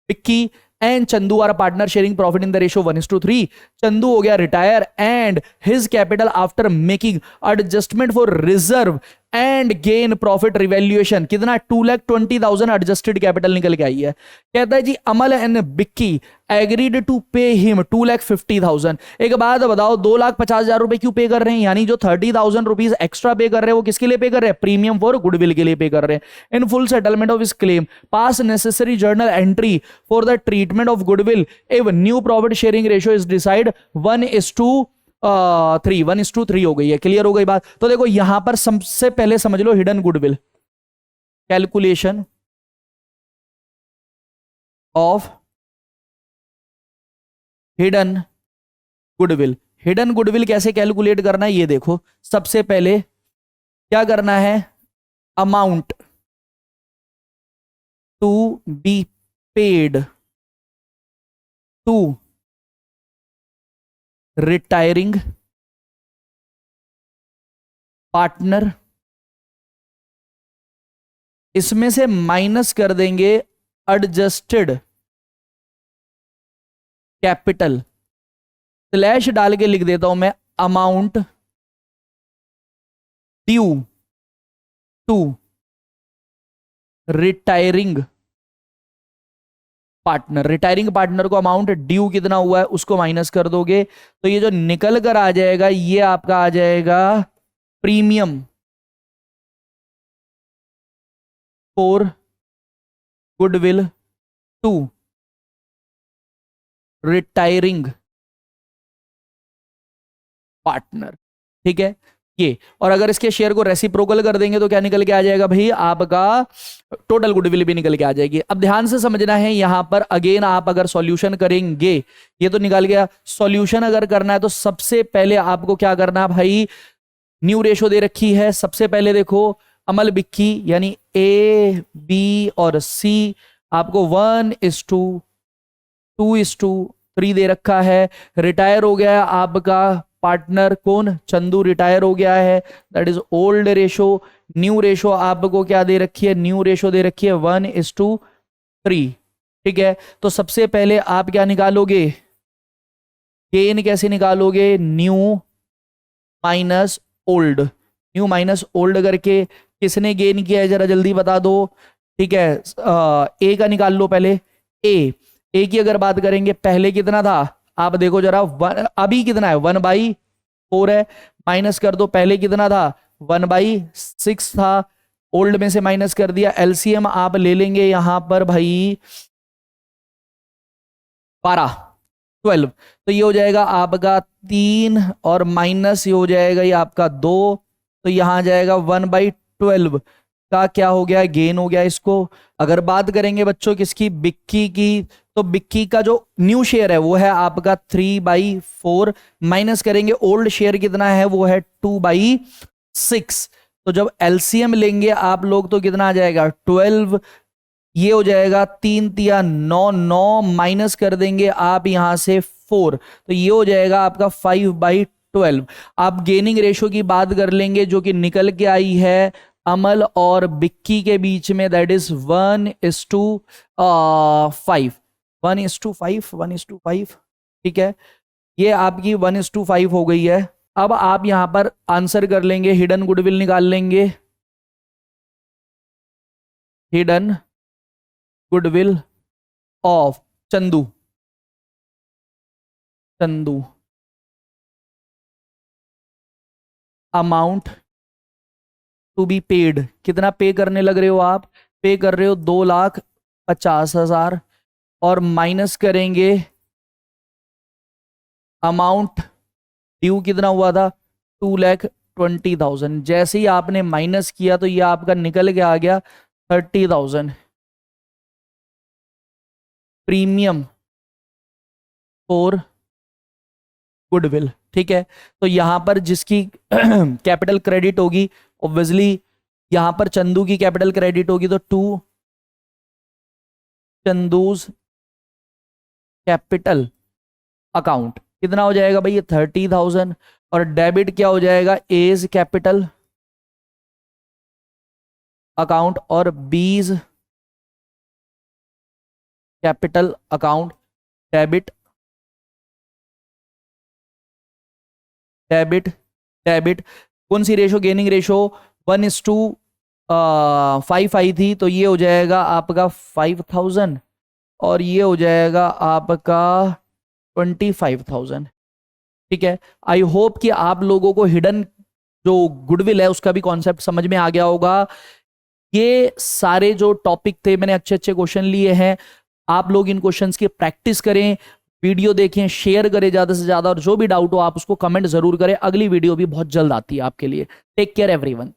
Pikki and Chandu are partner sharing profit in the ratio 1:3। Chandu हो गया retire and his capital after making adjustment for reserve and gain profit revaluation कितना, 2,20,000 एडजस्टेड कैपिटल निकल के आई है। कहता है जी Amal and Bikki agreed to pay him 2,50,000। एक बात बताओ, 2,50,000 रुपए क्यों पे कर रहे हैं, यानी जो 30,000 रुपीज एक्स्ट्रा पे कर रहे हैं वो किसके लिए पे कर रहे हैं, प्रीमियम फॉर गुडविल के लिए पे कर रहे हैं। इन फुल सेटलमेंट ऑफ इस claim pass necessary journal entry for the treatment of goodwill if new profit sharing ratio is decide 1:3 हो गई है। क्लियर हो गई बात। तो देखो यहां पर सबसे पहले समझ लो hidden goodwill, calculation of hidden goodwill. Hidden goodwill कैसे कैलकुलेट करना है ये देखो, सबसे पहले क्या करना है, amount to be paid to retiring partner, इसमें से माइनस कर देंगे एडजस्टेड कैपिटल, स्लैश डाल के लिख देता हूं मैं, amount due to retiring partner. Retiring partner को अमाउंट ड्यू कितना हुआ है उसको माइनस कर दोगे, तो ये जो निकल कर आ जाएगा ये आपका आ जाएगा premium for goodwill to retiring partner. ठीक है ये, और अगर इसके शेयर को रेसिप्रोकल कर देंगे तो क्या निकल के आ जाएगा भाई, आपका टोटल गुडविल भी निकल के आ जाएगी। अब ध्यान से समझना है, यहां पर अगेन आप अगर सॉल्यूशन करेंगे, ये तो निकल गया, सॉल्यूशन अगर करना है तो सबसे पहले आपको क्या करना है भाई, न्यू रेशो दे रखी है, सबसे पहले देखो अमल बिक्की यानी ए बी और सी आपको 1:2:3 दे रखा है। रिटायर हो गया आपका पार्टनर कौन, चंदू रिटायर हो गया है, that is old ratio. New ratio आपको क्या दे रखी है, न्यू रेशो दे रखी है 1:3। ठीक है, तो सबसे पहले आप क्या निकालोगे, गेन कैसे निकालोगे, new minus old, new minus old करके किसने गेन किया है जरा जल्दी बता दो। ठीक है, ए का निकाल लो पहले, ए ए की अगर बात करेंगे, पहले कितना था आप देखो जरा, अभी कितना है 1/4 है, माइनस कर दो, पहले कितना था 1/6 था, ओल्ड में से माइनस कर दिया, एलसीएम आप ले लेंगे यहां पर भाई 12 तो ये हो जाएगा आपका 3 और माइनस ये हो जाएगा ये आपका 2, तो यहां जाएगा 1/12 का क्या हो गया, गेन हो गया इसको। अगर बात करेंगे बच्चों किसकी, बिक्की की, तो बिक्की का जो न्यू शेयर है वो है आपका 3/4, माइनस करेंगे ओल्ड शेयर कितना है, वो है 2/6। तो जब एलसीएम लेंगे आप लोग तो कितना आ जाएगा 12, ये हो जाएगा 3 तिया 9, 9 माइनस कर देंगे आप यहां से 4, तो ये हो जाएगा आपका 5/12। आप गेनिंग रेशो की बात कर लेंगे जो कि निकल के आई है अमल और बिक्की के बीच में, दैट इज 1:5, 1:5, ठीक है, ये आपकी 1:5 हो गई है। अब आप यहां पर आंसर कर लेंगे, हिडन गुडविल निकाल लेंगे, hidden goodwill of Chandu, Chandu amount to be paid, कितना पे करने लग रहे हो आप, पे कर रहे हो 2,50,000 और माइनस करेंगे अमाउंट ड्यू कितना हुआ था 2,20,000, जैसे ही आपने माइनस किया तो ये आपका निकल के आ गया 30,000 प्रीमियम फॉर गुडविल, ठीक है। तो यहां पर जिसकी कैपिटल क्रेडिट होगी ऑब्वियसली यहां पर चंदू की कैपिटल क्रेडिट होगी, तो 2 चंदूज कैपिटल अकाउंट कितना हो जाएगा भाई, ये 30,000, और डेबिट क्या हो जाएगा, एज कैपिटल अकाउंट और बीज capital account, debit debit debit, कौन सी रेशो, गेनिंग रेशो 1:5 आई थी, तो ये हो जाएगा आपका 5,000 और ये हो जाएगा आपका 25,000, ठीक है। आई होप कि आप लोगों को हिडन जो गुडविल है उसका भी कॉन्सेप्ट समझ में आ गया होगा। ये सारे जो टॉपिक थे मैंने अच्छे अच्छे क्वेश्चन लिए हैं, आप लोग इन क्वेश्चंस की प्रैक्टिस करें, वीडियो देखें, शेयर करें ज्यादा से ज्यादा, और जो भी डाउट हो आप उसको कमेंट जरूर करें। अगली वीडियो भी बहुत जल्द आती है आपके लिए। Take care everyone.